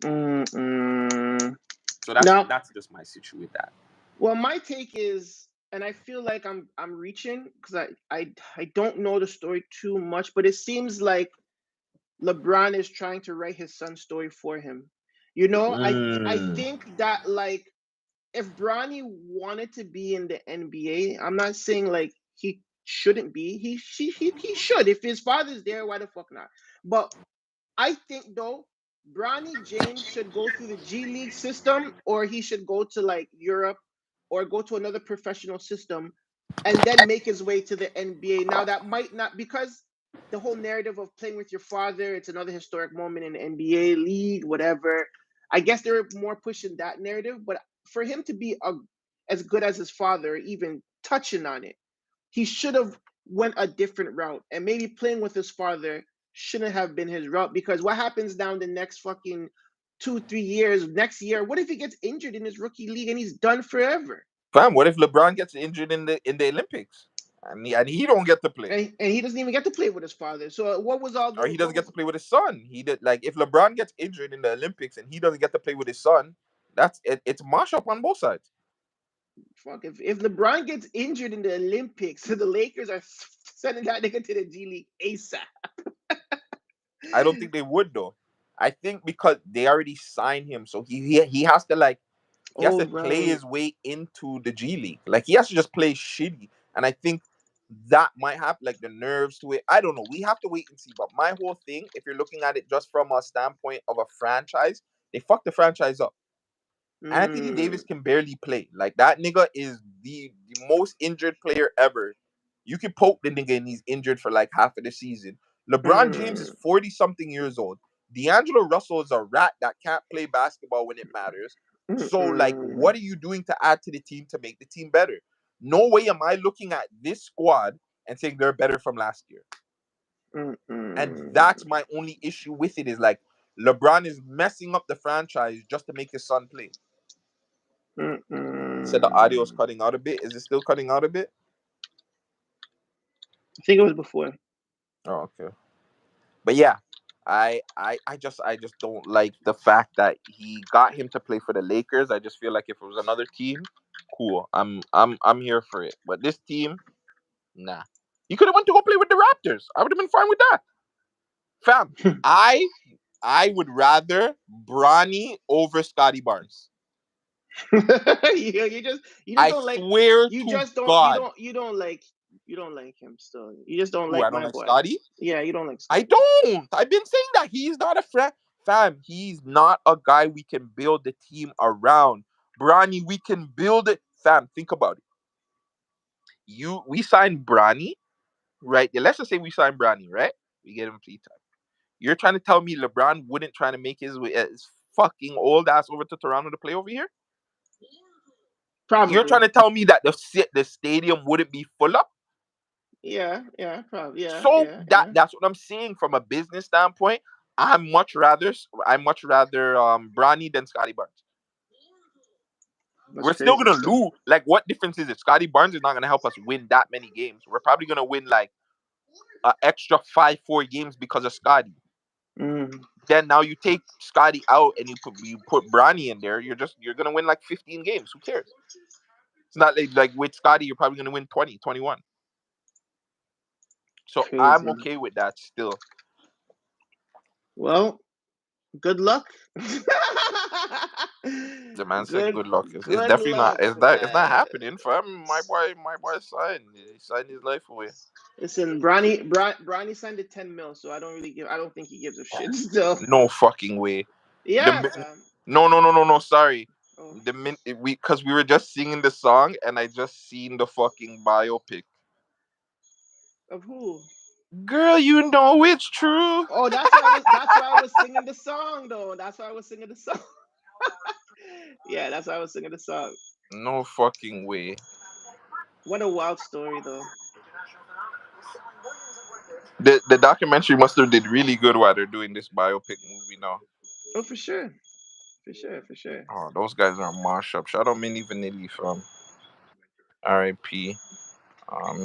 LeBron. So that's just my situation with that. Well, my take is, and I feel like I'm reaching because I don't know the story too much, but it seems like LeBron is trying to write his son's story for him. You know, I think that like if Bronny wanted to be in the NBA, I'm not saying like he shouldn't be. He should. If his father's there, why the fuck not? But I think though, Bronny James should go through the G League system, or he should go to like Europe, or go to another professional system, and then make his way to the NBA. Now that might not, because the whole narrative of playing with your father, it's another historic moment in the NBA league, whatever. I guess they're more pushing that narrative, but for him to be as good as his father, even touching on it, he should have went a different route, and maybe playing with his father shouldn't have been his route, because what happens down the next fucking 2-3 years, next year, what if he gets injured in his rookie league and he's done forever? Fam, what if LeBron gets injured in the Olympics and he don't get to play? And he doesn't even get to play with his father. So what was all Or he doesn't get to play with his son. He did like if LeBron gets injured in the Olympics and he doesn't get to play with his son, that's it. It's mash up on both sides. Fuck, if LeBron gets injured in the Olympics, the Lakers are sending that nigga to the G League ASAP. I don't think they would though. I think because they already signed him, so he has to like he has to play his way into the G League. Like he has to just play shitty, and I think that might have like the nerves to it. I don't know. We have to wait and see. But my whole thing, if you're looking at it just from a standpoint of a franchise, they fucked the franchise up. Anthony Davis can barely play. Like that nigga is the most injured player ever. You can poke the nigga and he's injured for like half of the season. LeBron James is 40 something years old. D'Angelo Russell is a rat that can't play basketball when it matters. So like, what are you doing to add to the team to make the team better? No way am I looking at this squad and saying they're better from last year. And that's my only issue with it is like LeBron is messing up the franchise just to make his son play. Said the audio is cutting out a bit. Is it still cutting out a bit? I think it was before. Oh, okay. But yeah, I just don't like the fact that he got him to play for the Lakers. I just feel like if it was another team, cool. I'm here for it. But this team, nah. He could have went to go play with the Raptors. I would have been fine with that. Fam, I would rather Bronny over Scotty Barnes. You just I don't like swear you to just don't you God. don't you don't like you don't like him still. You just don't Who, like I don't my like boy. Scotty? Yeah, you don't like I Scotty. don't. I've been saying that he's not a friend. Fam, he's not a guy we can build the team around. Bronny, we can build it. Fam, think about it. We signed Bronny, right? Yeah, let's just say we signed Bronny, right? We get him free time. You're trying to tell me LeBron wouldn't try to make his fucking old ass over to Toronto to play over here? You're Probably. trying to tell me that the stadium wouldn't be full up? Yeah, probably. So Yeah. that's what I'm saying from a business standpoint. I much rather Bronny than Scotty Barnes. That's We're still crazy gonna still. lose. Like, what difference is it? Scotty Barnes is not gonna help us win that many games. We're probably gonna win like an extra 5-4 games because of Scotty. Mm, Then now you take Scotty out and you put Bronny in there. You're gonna win like 15 games. Who cares? It's not like with Scotty, you're probably gonna win 20, 21. So I'm crazy. okay with that still. Well, good luck. The man said, good "Good luck." It's good definitely not. luck, It's not man. happening. Fam, my boy signed. He signed his life away. Listen, Bronny signed a 10 mil, so I don't think he gives a shit still. No fucking way. The Yeah, min- fam. no. Sorry. Oh, Because we were just singing the song and I just seen the fucking biopic. of who? Girl, you know it's true. Oh, that's why I was singing the song though. That's why I was singing the song. Yeah, that's why I was singing the song. No fucking way. What a wild story though. The documentary must have did really good while they're doing this biopic movie now. Oh, for sure. For sure. Oh, those guys are mash up. Shout out Mini Vanilli from R.I.P.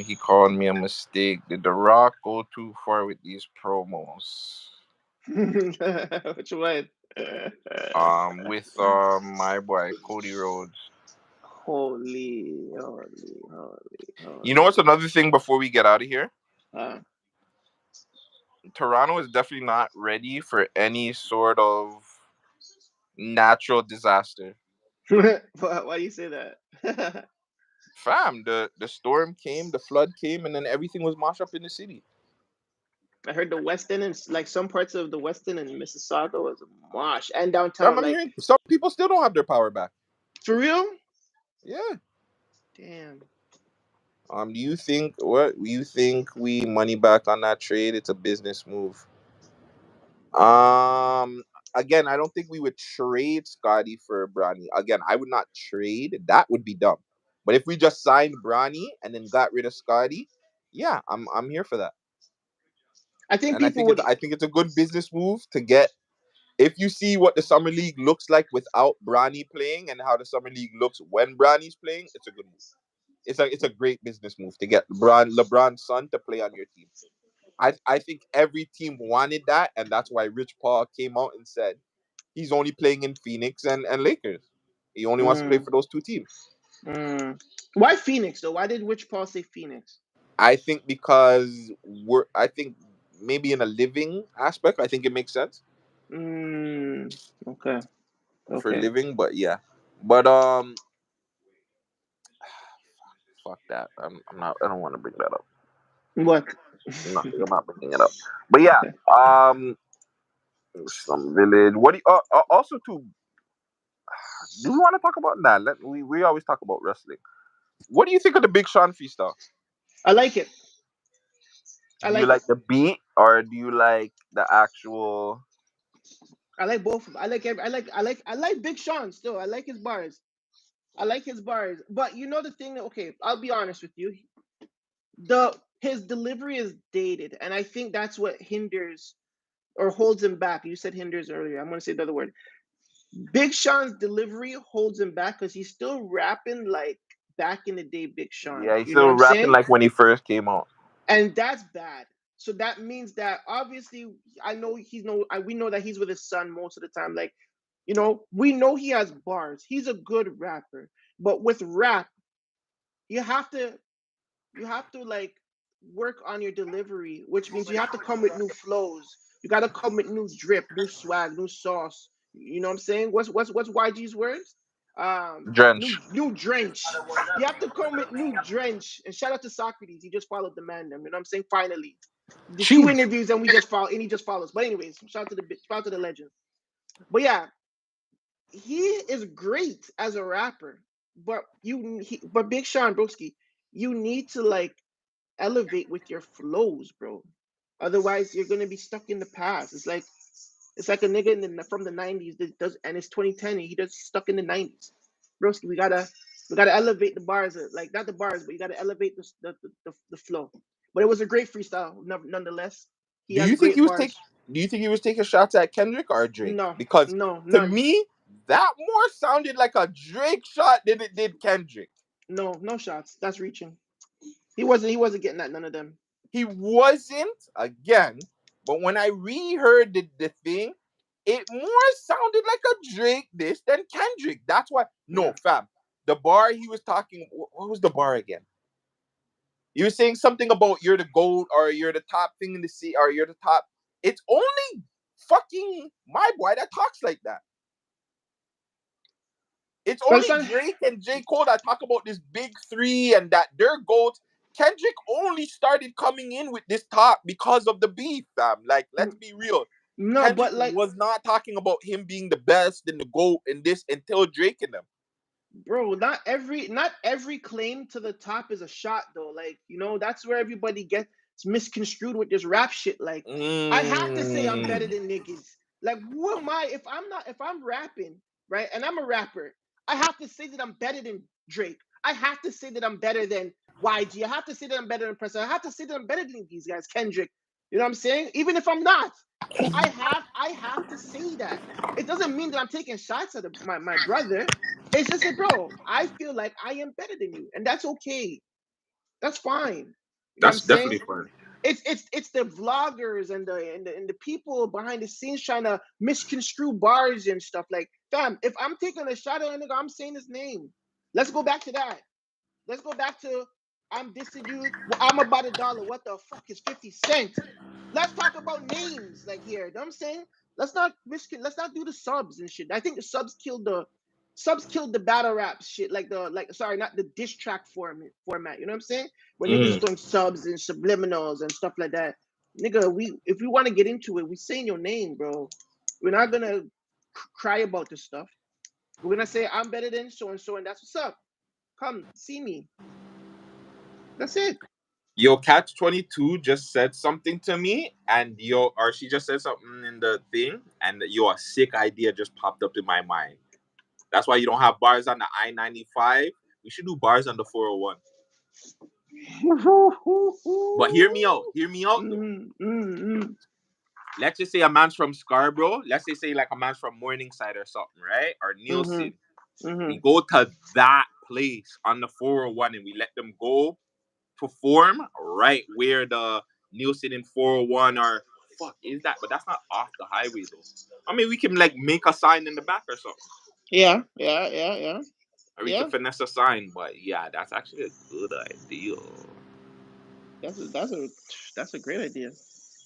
He called me a mistake. Did The Rock go too far with these promos? Which one? With my boy Cody Rhodes. You know Holy. what's another thing before we get out of here? Uh, Toronto is definitely not ready for any sort of natural disaster. why do you say that? Fam, the storm came, the flood came, and then everything was mashed up in the city. I heard the West End and like some parts of the West End and Mississauga was a mosh, and Fam, downtown. I'm Like hearing some people still don't have their power back. for real? Yeah. Damn. Do you think we money back on that trade? It's a business move. Um, Again, I don't think we would trade Scotty for Bronny. Again, I would not trade. That would be dumb. But if we just signed Bronny and then got rid of Scotty, yeah, I'm here for that. I think And I people think it's would. I think it's a good business move to get. If you see what the summer league looks like without Bronny playing and how the summer league looks when Bronny's playing, it's a good move. It's a great business move to get LeBron's son to play on your team. I think every team wanted that, and that's why Rich Paul came out and said he's only playing in Phoenix and Lakers. He only wants to play Mm, for those two teams. mm. Why Phoenix though? Why did Rich Paul say Phoenix? I think because I think maybe in a living aspect, I think it makes sense Mm, okay. for Okay. living, but yeah. But fuck that. I'm not. I don't want to bring that up. What? I'm not bringing it up. But yeah. Some village. What do you, also too? Do we want to talk about that? We always talk about wrestling. What do you think of the Big Sean freestyle? I like it. I Do you like it. like the beat or do you like the actual? I like both. I like Big Sean still. I like his bars. I like his bars. But you know the thing. Okay, I'll be honest with you. His delivery is dated, and I think that's what hinders or holds him back. You said hinders earlier. I'm going to say the other word. Big Sean's delivery holds him back because he's still rapping like back in the day, Big Sean. Yeah, he's You know what still I'm rapping saying? like when he first came out. And that's bad. So that means that obviously, I know he's no. We know that he's with his son most of the time. Like, we know he has bars. He's a good rapper, but with rap, you have to you have to like work on your delivery, which means you have to come with new flows. You got to come with new drip, new swag, new sauce. You know what I'm saying? What's YG's words? Drench. New drench. You have to come with new drench. And shout out to Socrates. He just followed the man. You know what I'm saying? Finally, the two Sheesh. interviews and he just follows. But anyways, shout out to the legend. But yeah, he is great as a rapper. But Big Sean Broski, you need to like elevate with your flows, bro. Otherwise, you're gonna be stuck in the past. It's like a nigga from the '90s that does, and it's 2010, and he does stuck in the '90s. Broski, we gotta elevate the bars, like not the bars, but you gotta elevate the flow. But it was a great freestyle, nonetheless. He Do has you think he great was bars. taking? Do you think he was taking shots at Kendrick or Drake? No, Because no, to none. me, that more sounded like a Drake shot than it did Kendrick. No, no shots. That's reaching. He wasn't getting at none of them. He wasn't again, but when I reheard the thing, it more sounded like a Drake this than Kendrick. That's why. No, Yeah. fam. The bar he was talking. What was the bar again? You were saying something about you're the gold or you're the top thing in the sea or you're the top. It's only fucking my boy that talks like that. It's But it's only not, Drake and J. Cole that talk about this big three and that they're gold. Kendrick only started coming in with this talk because of the beef, fam. Like, let's be real. no, Kendrick but like, was not talking about him being the best and the GOAT and this until Drake and them. bro, not every claim to the top is a shot though. Like, that's where everybody gets misconstrued with this rap shit. Like, I have to say I'm better Mm. than niggas. Like, who am I if I'm rapping, right? And I'm a rapper, I have to say that I'm better than Drake. I have to say that I'm better than YG. I have to say that I'm better than Preston. I have to say that I'm better than these guys, Kendrick. You know what I'm saying? Even if I'm not. I have to say that. It doesn't mean that I'm taking shots at my brother. It's just that, bro, I feel like I am better than you, and that's okay. That's fine. You know what I'm That's saying? definitely fun. It's the vloggers and the people behind the scenes trying to misconstrue bars and stuff. Like, fam, if I'm taking a shot at a nigga, I'm saying his name. Let's go back to that. Let's go back to I'm dissing you. Well, I'm about $1. What the fuck is 50 cent? Let's talk about names like here. You know what I'm saying? Let's not do the subs and shit. I think the subs killed the battle rap shit, like sorry, not the diss track format. You know what I'm saying? When niggas is Mm. doing subs and subliminals and stuff like that. Nigga, if we want to get into it, we saying your name, bro. We're not gonna cry about this stuff. We're gonna say I'm better than so and so, and that's what's up. Come see me. That's it. Yo, Catch 22 just said something to me, and or she just said something in the thing, and a sick idea just popped up in my mind. That's why you don't have bars on the I-95. We should do bars on the 401. But hear me out. Hear me out, though. Let's just say a man's from Scarborough. Let's say like a man's from Morningside or something, right? Or Nielsen. We go to that place on the 401 and we let them go perform right where the Nielsen in 401 or fuck is that? But that's not off the highway though. I mean, we can like make a sign in the back or something. Yeah, yeah, yeah, yeah, Or we can yeah. finesse a sign, but yeah, that's actually a good idea. That's a great idea.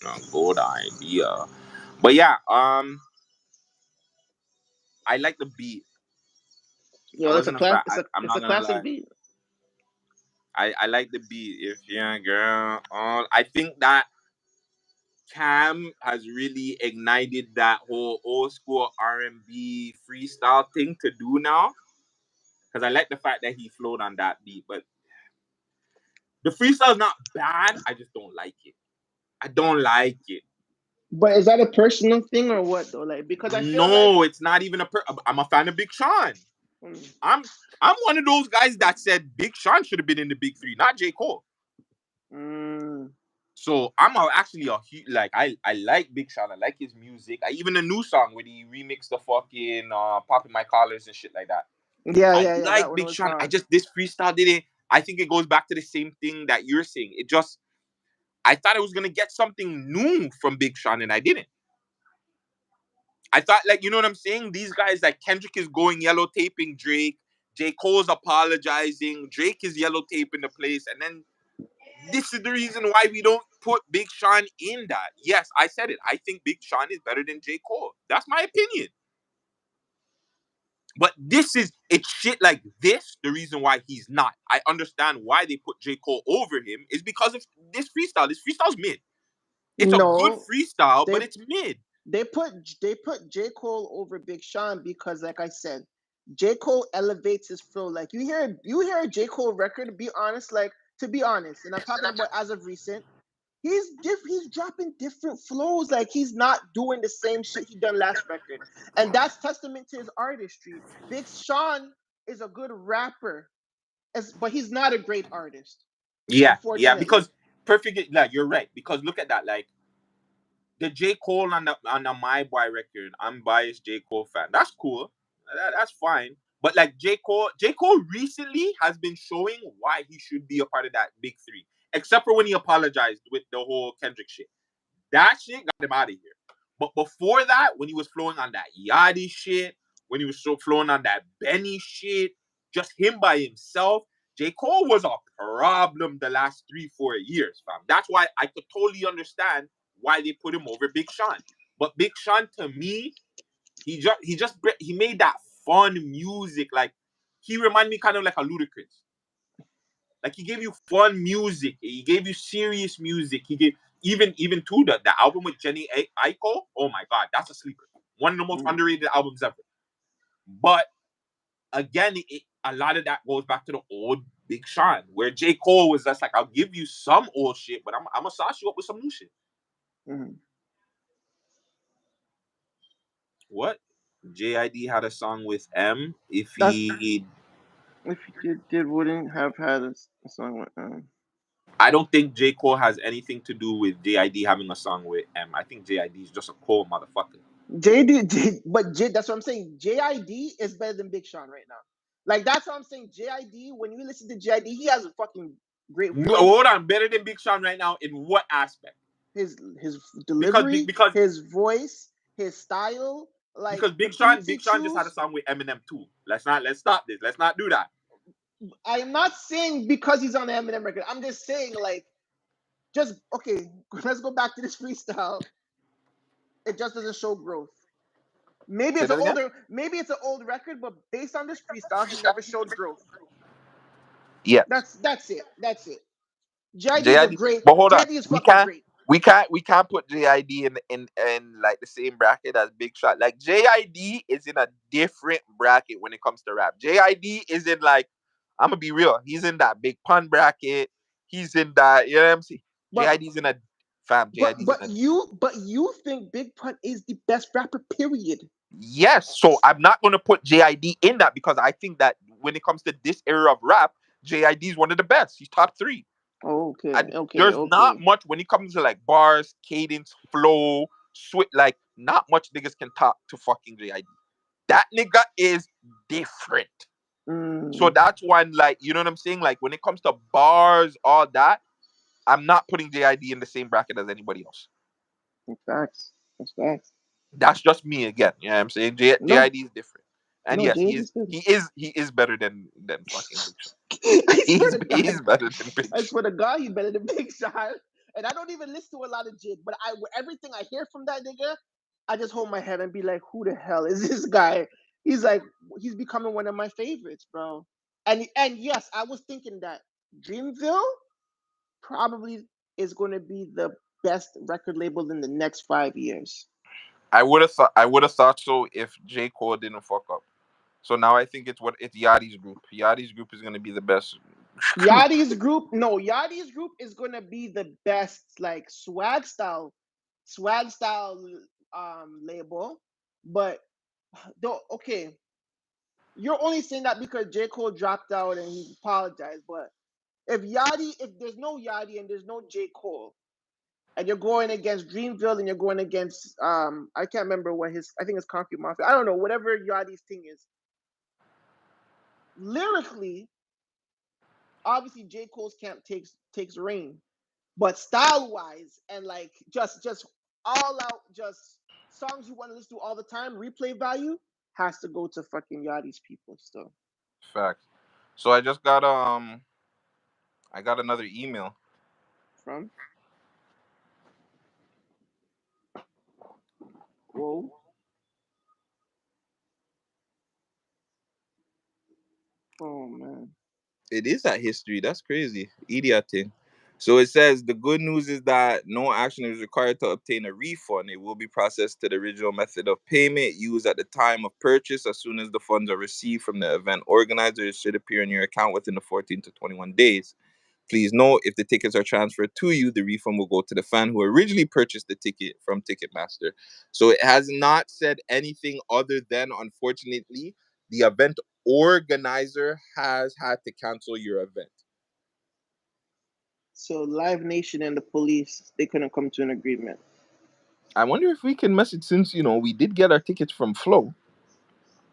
A good idea. But yeah, I like the beat. I Well, it's a wasn't a class. fan. I'm It's not a gonna classic lie. beat. I like the beat. If you're a girl, I think that Cam has really ignited that whole old school R&B freestyle thing to do now. Because I like the fact that he flowed on that beat, but the freestyle's not bad. I just don't like it. I don't like it. But is that a personal thing or what though? Like, because I feel like, No, it's not even I'm a fan of Big Sean. mm, I'm one of those guys that said Big Sean should have been in the big three, not J. Cole. mm, So actually a huge, like I like Big Sean. I like his music. I even a new song where he remixed the fucking popping my collars and shit like that. I Yeah. That like one Big was Sean. I hard. just this freestyle didn't. I think it goes back to the same thing that you're saying. It just I thought I was gonna get something new from Big Sean and I didn't. I thought like you know what I'm saying? These guys like Kendrick is going yellow taping Drake. J. Cole's apologizing. Drake is yellow taping the place, and then this is the reason why we don't put Big Sean in that. Yes, I said it. I think Big Sean is better than J. Cole. That's my opinion. But this is it's shit like this. The reason why he's not. I understand why they put J. Cole over him is because of this freestyle. This freestyle's mid. It's a good No, freestyle, but they it's mid. they put J. Cole over Big Sean because, like I said, J. Cole elevates his flow. Like you hear a J. Cole record. To be honest, and I'm talking about as of recent. He's dropping different flows. Like he's not doing the same shit he done last record, and that's testament to his artistry. Big Sean is a good rapper, but he's not a great artist, Yeah, unfortunately. because perfect. Like you're right. Because look at that. Like the J. Cole on the My Boy record, I'm biased J. Cole fan. That's cool. That's fine. But like J. Cole recently has been showing why he should be a part of that big three. Except for when he apologized with the whole Kendrick shit. That shit got him out of here. But before that, when he was flowing on that Yachty shit, when he was so flowing on that Benny shit, just him by himself, J. Cole was a problem the last 3-4 years, fam. That's why I could totally understand why they put him over Big Sean. But Big Sean, to me, he made that fun music. Like he reminded me kind of like a Ludacris. Like he gave you fun music. He gave you serious music. He gave even to the album with Jenny Aiko. Oh my god, that's a sleeper. One of the most Mm. underrated albums ever. But again, a lot of that goes back to the old Big Sean, where J. Cole was just like, I'll give you some old shit, but I'm gonna sauce you up with some new shit. Mm. What? JID had a song with M. If That's he, if he wouldn't have had a song with I don't think J. Cole has anything to do with JID having a song with M. I think JID is just a Cole motherfucker. That's what I'm saying. JID is better than Big Sean right now. Like that's what I'm saying. JID, when you listen to JID, he has a fucking great voice. Hold on, better than Big Sean right now in what aspect? His Because delivery, because his voice, his style, like because the Big beats he Sean just had a choose. song with Eminem too. Let's stop this. Let's not do that. I am not saying because he's on the Eminem record. I'm just saying like just okay. Let's go back to this freestyle. It just doesn't show growth. Say that again. Maybe it's an old record, but based on this freestyle, he never showed growth. Yes. That's it. That's it. JID is a JID. great. But hold on. JID is We fucking can't great. we can't put JID in like the same bracket as Big Shot. Like JID is in a different bracket when it comes to rap. JID is in like I'm gonna be real. He's in that big pun bracket. He's in that, you know what I'm saying? But JID's in a fam. but JID's in but a you think Big Pun is the best rapper? Period. yes. So I'm not gonna put JID in that because I think that when it comes to this era of rap, JID is one of the best. He's top three. Okay, And okay, there's not okay. much when it comes to like bars, cadence, flow, like not much niggas can talk to fucking JID. That nigga is different. So Mm, that's when like you know what I'm saying? Like when it comes to bars, all that, I'm not putting JID in the same bracket as anybody else. that's facts. That's facts. That's just me again. You know what I'm saying? No, JID is different. And no, yes, JID is good. he is better than fucking Big Sean. I swear to He God. is better than Big I Sean. swear to God, he's better than Big Sean. And I don't even listen to a lot of Jid, but everything I hear from that nigga, I just hold my head and be like, who the hell is this guy? He's like, he's becoming one of my favorites, bro. And yes, I was thinking that Dreamville probably is going to be the best record label in the next 5 years. I would have thought so if J. Cole didn't fuck up. So now I think it's Yachty's group. Yachty's group is gonna be the best group. Yachty's group is going to be the best, like swag style label. But though, okay, you're only saying that because J. Cole dropped out and he apologized. But if there's no Yachty and there's no J. Cole, and you're going against Dreamville, and you're going against I can't remember what I think it's Concrete Mafia. I don't know, whatever Yachty's thing is. Lyrically, obviously J. Cole's camp takes reign, but style wise and like just all out just songs you want to listen to all the time, replay value has to go to fucking Yachty's people still. Facts. So I just got I got another email. From whoa. Oh man. It is that history. That's crazy. Idiot thing. So it says the good news is that no action is required to obtain a refund. It will be processed to the original method of payment used at the time of purchase. As soon as the funds are received from the event organizer, it should appear in your account within the 14 to 21 days. Please note, if the tickets are transferred to you, the refund will go to the fan who originally purchased the ticket from Ticketmaster. So it has not said anything other than, unfortunately, the event organizer has had to cancel your event. So Live Nation and the police, they couldn't come to an agreement. I wonder if we can message, since we did get our tickets from Flo.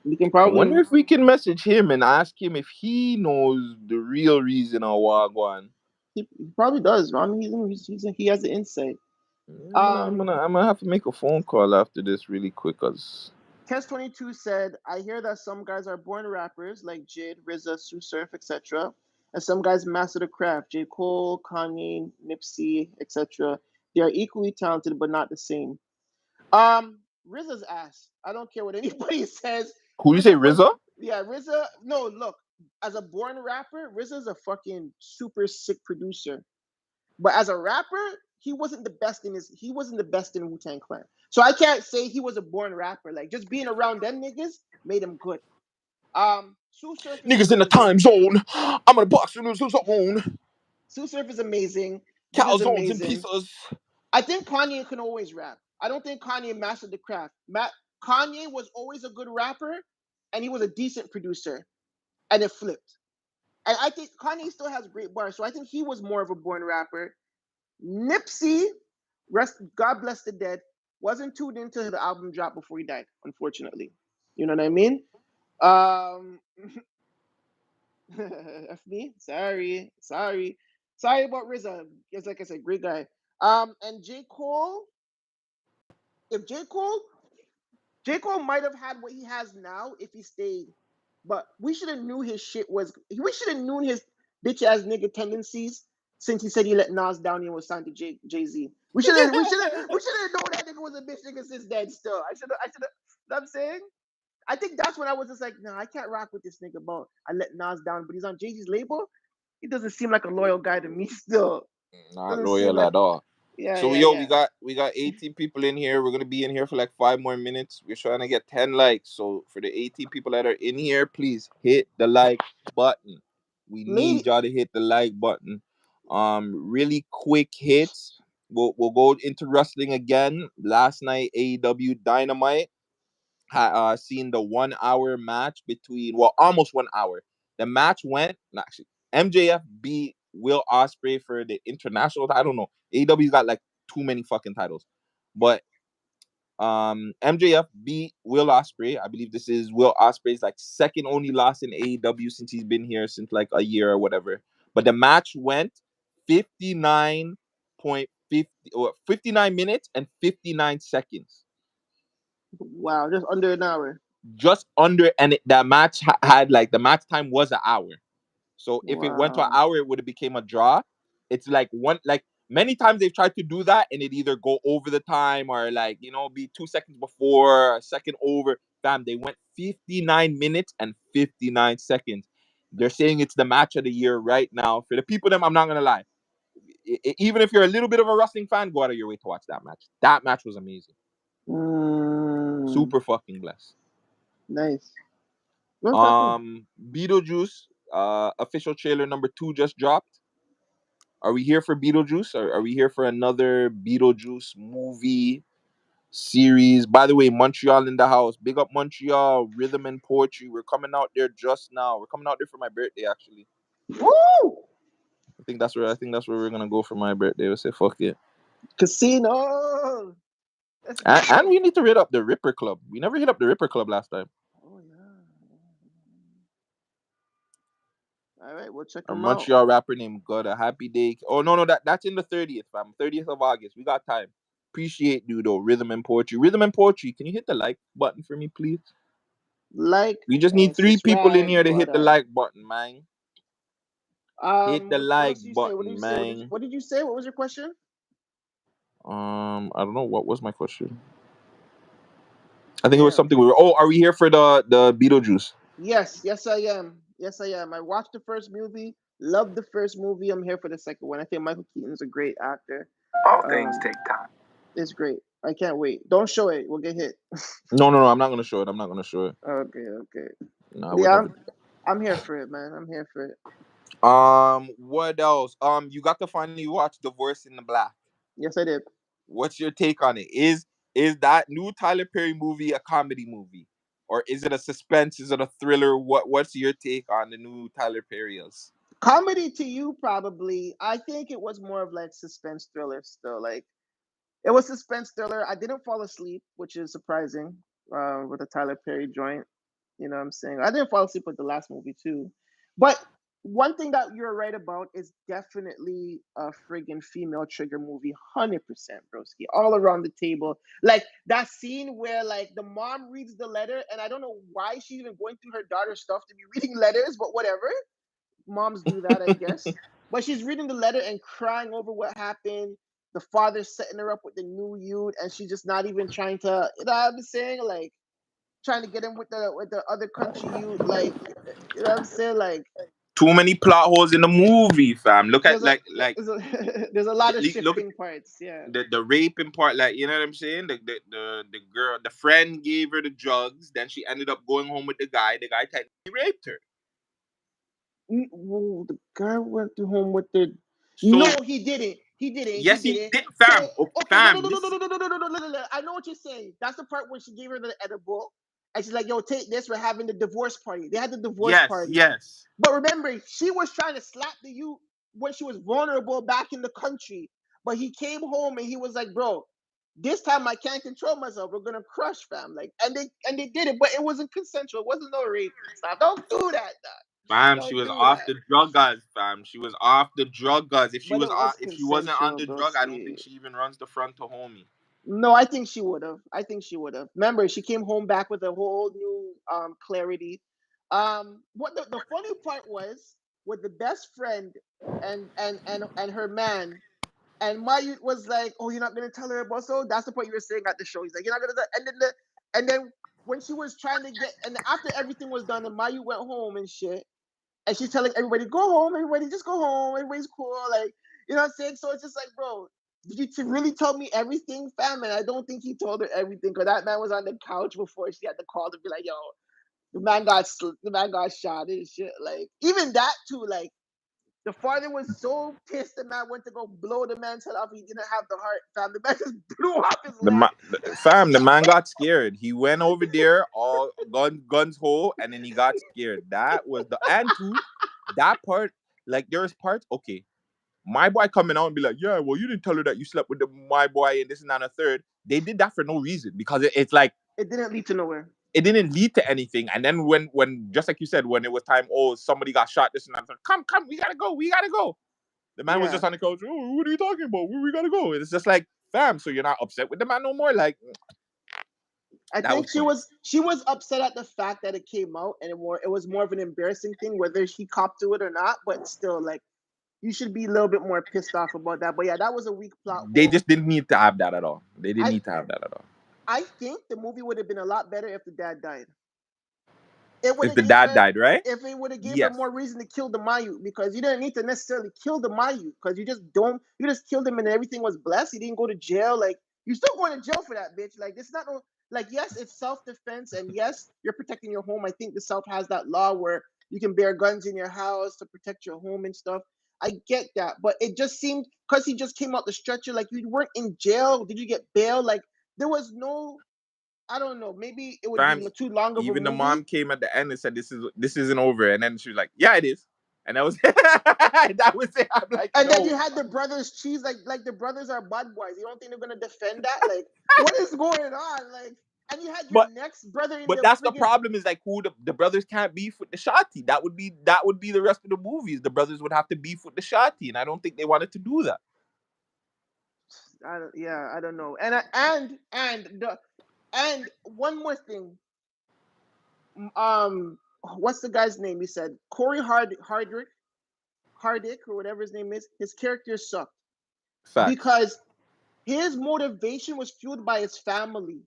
We can I wonder probably if we can message him and ask him if he knows the real reason of Wagwan. he probably does. I mean, he has the insight. I'm gonna have to make a phone call after this really quick, cause Test 22 said, I hear that some guys are born rappers like Jid, RZA, Sue Surf, etc. And some guys master the craft. J. Cole, Kanye, Nipsey, etc. They are equally talented, but not the same. RZA's ass. I don't care what anybody says. who you say, RZA was, RZA? yeah, RZA. No, look, as a born rapper, RZA's a fucking super sick producer. But as a rapper, he wasn't the best in Wu-Tang Clan. So I can't say he was a born rapper. Like just being around them niggas made him good. Sue Surf is Niggas in the amazing. time zone. I'm gonna box in the zone. Sue Surf is amazing. Jid is Calzones in amazing. pieces. I think Kanye can always rap. I don't think Kanye mastered the craft. Kanye was always a good rapper, and he was a decent producer, and it flipped. And I think Kanye still has great bars, so I think he was more of a born rapper. Nipsey, God bless the dead, wasn't tuned into the album drop before he died, unfortunately. You know what I mean? F me, sorry about RZA. Just like I said, great guy. And J Cole, if J Cole might have had what he has now if he stayed, but we should have knew his shit was. We should have known his bitch ass nigga tendencies since he said he let Nas down and was signed to Jay Z. We should have known that nigga was a bitch nigga since then. Still, I should have. You know what I'm saying. I think that's when I was just like, nah, I can't rock with this nigga. But I let Nas down, but he's on Jay Z's label. He doesn't seem like a loyal guy to me. Still, Not doesn't seem loyal like. at all. Yeah, So yeah, yo, yeah. we got 18 people in here. We're gonna be in here for like 5 more minutes. We're trying to get 10 likes. So for the 18 people that are in here, please hit the like button. We need Maybe y'all to hit the like button. Really quick hits. We'll go into wrestling again. Last night, AEW Dynamite seen the 1 hour match between, well, almost 1 hour. The match went, no, actually, MJF beat Will Ospreay for the international. I don't know. AEW's got like too many fucking titles, but MJF beat Will Ospreay. I believe this is Will Ospreay's like second only loss in AEW since he's been here since like a year or whatever. But the match went 59.50 or 59 minutes and 59 seconds. wow, just under an hour. Just under, and that match had like the match time was an hour. So if it went to an Wow. hour, it would have became a draw. It's like one, like many times they've tried to do that and it either go over the time or like be 2 seconds before, a second over. Fam, they went 59 minutes and 59 seconds. They're saying it's the match of the year right now. For the people, them, I'm not gonna lie. Even if you're a little bit of a wrestling fan, go out of your way to watch that match. That match was amazing. Mm, Super fucking blessed. nice. No, fucking. Beetlejuice, official trailer number 2 just dropped. Are we here for Beetlejuice? Or are we here for another Beetlejuice movie series? By the way, Montreal in the house. Big up Montreal, rhythm and poetry. We're coming out there just now. We're coming out there for my birthday, actually. Woo! I think that's where we're gonna go for my birthday. We'll say fuck it. Casino. Let's And go. we need to hit up the Ripper Club. We never hit up the Ripper Club last time. Oh yeah. All right, we'll check A them out. Montreal rapper named God. A Happy Day. Oh no, that's in the 30th, fam. 30th of August. We got time. Appreciate you though. Rhythm and poetry. Rhythm and poetry. Can you hit the like button for me, please? Like We just need and 3 people in subscribe. here to What hit the up? like button, man. Hit the What like else did you say? button, man. What did you say? What was your question? I don't know what was my question. I think it was Damn. something we were. Oh, are we here for the Beetlejuice? Yes, I am. Yes, I am. I watched the first movie. Loved the first movie. I'm here for the second one. I think Michael Keaton's a great actor. All things Um, take time. it's great. I can't wait. Don't show it. We'll get hit. No. I'm not gonna show it. I'm not gonna show it. Okay. No, I But would yeah, never. I'm here for it, man. I'm here for it. What else? You got to finally watch Divorce in the Black. Yes, I did. What's your take on it? Is that new Tyler Perry movie a comedy movie, or is it a suspense? Is it a thriller? What's your take on the new Tyler Perry's? Comedy to you, probably. I think it was more of like suspense thriller still. Like it was suspense thriller. I didn't fall asleep, which is surprising. With the Tyler Perry joint. You know what I'm saying? I didn't fall asleep with the last movie too. But one thing that you're right about is definitely a friggin' female trigger movie, 100%, broski. All around the table. Like that scene where like the mom reads the letter, and I don't know why she's even going through her daughter's stuff to be reading letters, but whatever. Moms do that, I guess. But she's reading the letter and crying over what happened. The father's setting her up with the new youth, and she's just not even trying to, you know what I'm saying? Like trying to get him with the other country youth, like you know what I'm saying? Like Too many plot holes in the movie, fam. Look at there's a like there's a there's a lot of look shifting parts, yeah. the raping part, like you know what I'm saying. The girl, the friend gave her the drugs, then she ended up going home with the guy. The guy technically raped her. Well, the girl went to home with the. No, So he didn't. He didn't. He yes, he didn't. did, So fam. Oh, okay, no, no, fam, no, no, no, listen. no, no, no, no, no, no, no, no. I know what you're saying. That's the part where she gave her the edible, and she's like, "Yo, take this. We're having the divorce party." They had the divorce Yes, party, yes. but remember, she was trying to slap the youth when she was vulnerable back in the country. But he came home and he was like, "Bro, this time I can't control myself. We're gonna crush, fam." Like, and they did it, but it wasn't consensual. It wasn't no rape and stuff. Don't do that, dog. Fam, she Don't was do off that. the drug guys, fam. She was off the drug guys. But it was If she wasn't on consensual, the drug, I don't broski. think she even runs the front to homie. No, I think she would have. I think she would have. Remember, she came home back with a whole new clarity. What the funny part was with the best friend and her man, and Mayu was like, "Oh, you're not gonna tell her about so." That's the point you were saying at the show. He's like, "You're not gonna," and then when she was trying to get, and after everything was done, and Mayu went home and shit, and she's telling everybody, "Go home, everybody, just go home. Everybody's cool." Like, you know what I'm saying? So it's just like, bro, did you really tell me everything, fam? And I don't think he told her everything because that man was on the couch before she had to call to be like, "Yo, the man got shot and shit." Like, even that too, like. The father was so pissed the man went to go blow the man's head off. He didn't have the heart, fam. The man just blew off his leg. Fam, the man got scared. He went over there, all guns ho, and then he got scared. That was the and two, that part. Like there's parts. Okay, my boy coming out and be like, yeah, well, you didn't tell her that you slept with my boy and this and that and a third. They did that for no reason because it's like It didn't lead to nowhere. it didn't lead to anything. And then when just like you said, when it was time, oh, somebody got shot, this and that, come, we gotta go. The man was Yeah. just on the couch. Oh, what are you talking about? Where we gotta go? It's just like, fam, so you're not upset with the man no more? Like I that think was pointless. she was upset at the fact that it came out and it was more of an embarrassing thing whether she copped to it or not, but still like you should be a little bit more pissed off about that. But yeah, that was a weak plot They hole. just didn't need to have that at all. They didn't I need to have that at all. I think the movie would have been a lot better if the dad died. It would If have the gave dad her died, right? if it would have gave her Yes. more reason to kill the Mayu because you didn't need to necessarily kill the Mayu because you just killed him and everything was blessed. He didn't go to jail. Like you still going to jail for that bitch. Like this not no like yes, it's self defense and yes, you're protecting your home. I think the South has that law where you can bear guns in your house to protect your home and stuff. I get that, but it just seemed because he just came out the stretcher, like you weren't in jail. Did you get bail? Like there was no I don't know. Maybe it would Fam, be too long of a even the movie. mom came at the end and said this isn't over. And then she was like, yeah, it is. And that was that was it. I'm like, And then no. you had the brothers cheese, like the brothers are bad boys. You don't think they're gonna defend that? Like, what is going on? Like, and you had your But next brother in but the that's the friggin' problem is like who the brothers can't beef with the Shotty. That would be the rest of the movies. The brothers would have to beef with the Shotty, and I don't think they wanted to do that. I don't know. And one more thing. What's the guy's name? He said Corey Hardick or whatever his name is. His character sucked Facts. because his motivation was fueled by his family,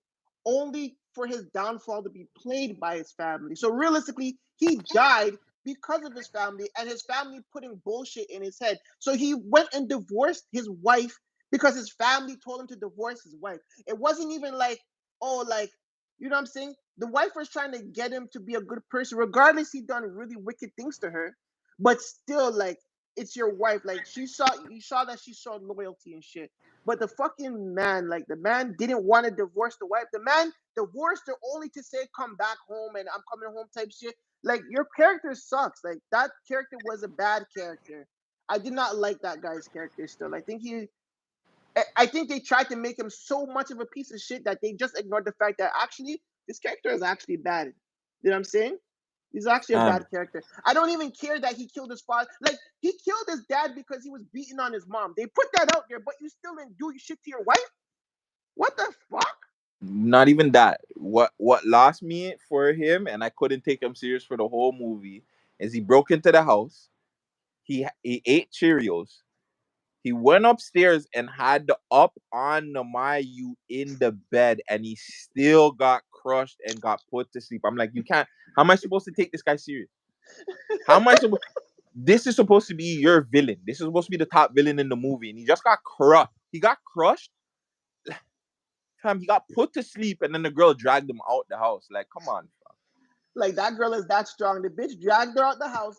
only for his downfall to be played by his family. So realistically, he died because of his family and his family putting bullshit in his head. So he went and divorced his wife because his family told him to divorce his wife. It wasn't even like, oh, like, you know what I'm saying? The wife was trying to get him to be a good person, regardless he done really wicked things to her. But still, like, it's your wife. Like, you saw that she showed loyalty and shit. But the fucking man, like the man didn't want to divorce the wife. The man divorced her only to say, come back home and I'm coming home type shit. Like your character sucks. Like that character was a bad character. I did not like that guy's character still. I think they tried to make him so much of a piece of shit that they just ignored the fact that actually this character is actually bad. You know what I'm saying? He's actually a Um, bad character. I don't even care that he killed his father. Like he killed his dad because he was beating on his mom. They put that out there, but you still didn't do shit to your wife. What the fuck? Not even that. What lost me for him, and I couldn't take him serious for the whole movie, is he broke into the house. He ate Cheerios. He went upstairs and had the up on Namayu in the bed, and he still got crushed and got put to sleep. I'm like, you can't. How am I supposed to take this guy serious? How am I supposed? This is supposed to be your villain. This is supposed to be the top villain in the movie, and he just got crushed. He got crushed. Fam, he got put to sleep, and then the girl dragged him out the house. Like, come on, fam. Like that girl is that strong. The bitch dragged her out the house.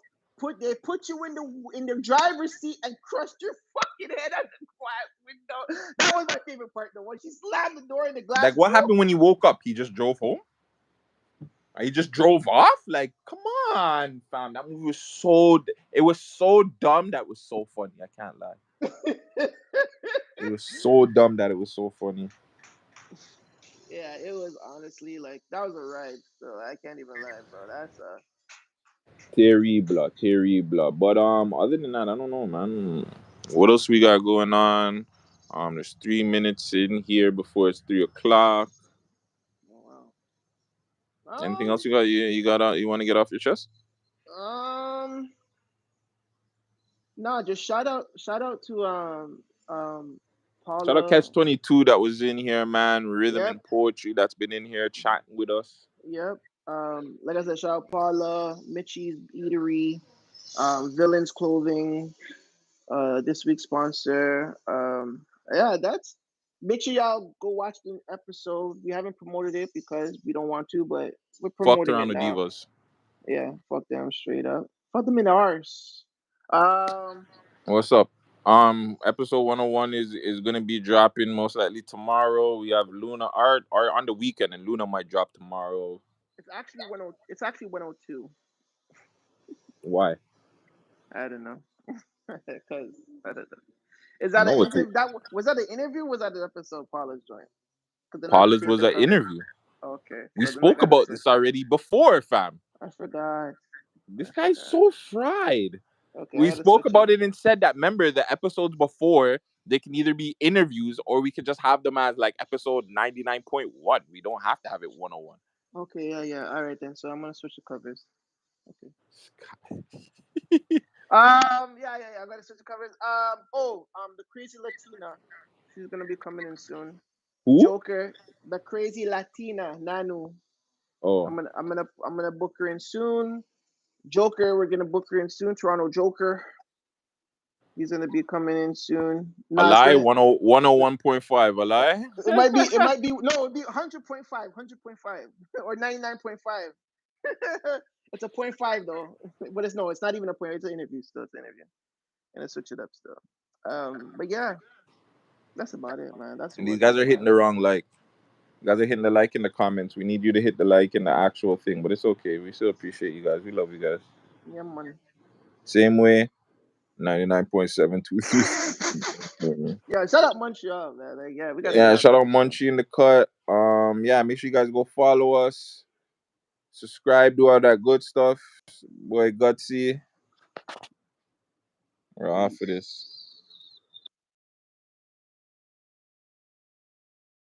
They put you in the driver's seat and crushed your fucking head out the quiet window. That was my favorite part though. When she slammed the door and the glass Like, what broke. happened when he woke up? He just drove home. He just drove off. Like, come on, fam. That movie was so. It was so dumb that was so funny. I can't lie. It was so dumb that it was so funny. Yeah, it was honestly like that was a ride. So I can't even lie, bro. That's Terrible, terrible. But other than that, I don't know, man. What else we got going on? There's 3 minutes in here before it's 3 o'clock. oh, Anything wow. else you got? You want to get off your chest? Um, no, just shout out to Shout out Paula. Catch 22 that was in here, man. Rhythm Yep, and poetry that's been in here chatting with us. yep. Like I said, shout out Paula, Mitchie's Eatery, Villains Clothing, this week's sponsor. Yeah, that's. Make sure y'all go watch the episode. We haven't promoted it because we don't want to, but we're Fucked promoting it around with now. divas. Yeah, fuck them straight up. Fuck them in the arse. Um, What's up? Episode 101 is gonna be dropping most likely tomorrow. We have Luna art or on the weekend, and Luna might drop tomorrow. it's actually 10. It's actually 102. Why? I don't know. Because I don't know. Is that an No, it's interview? That was that an interview? Or was that an episode Paula's joint? Because then I have to Paula's create was the an cover. interview. Okay, We so then I spoke gotta about search. this already before, fam. I forgot. This I guy's forgot. so fried. Okay, I We gotta spoke search it. about it and said that, remember, the episodes before, they can either be interviews or we could just have them as like episode 99.1. We don't have to have it 101. Okay, yeah, yeah. All right then. So I'm gonna switch the covers. Okay. Yeah, yeah, yeah. I gotta switch the covers. The crazy Latina. She's gonna be coming in soon. Who? Joker, the crazy Latina, Nanu. Oh, I'm gonna book her in soon. Joker, we're gonna book her in soon. Toronto Joker, he's gonna be coming in soon. a No, it's lie? gonna 101.5, a lie? it might be no, it'll be 100.5, 100.5, or 99.5. It's a point five though, but it's not even a point. It's an interview still. It's an interview, and I switch it up still. But yeah, that's about it, man. That's And these what guys we are hitting got. the wrong like. You guys are hitting the like in the comments. We need you to hit the like in the actual thing, but it's okay. We still appreciate you guys. We love you guys. Yeah, man. Same way, 99.723. Yeah, shout out Montreal, man. Like, yeah, we got Yeah, shout out Munchie in the cut. Yeah, make sure you guys go follow us, subscribe, do all that good stuff. Boy, Gutsy, we're off for this.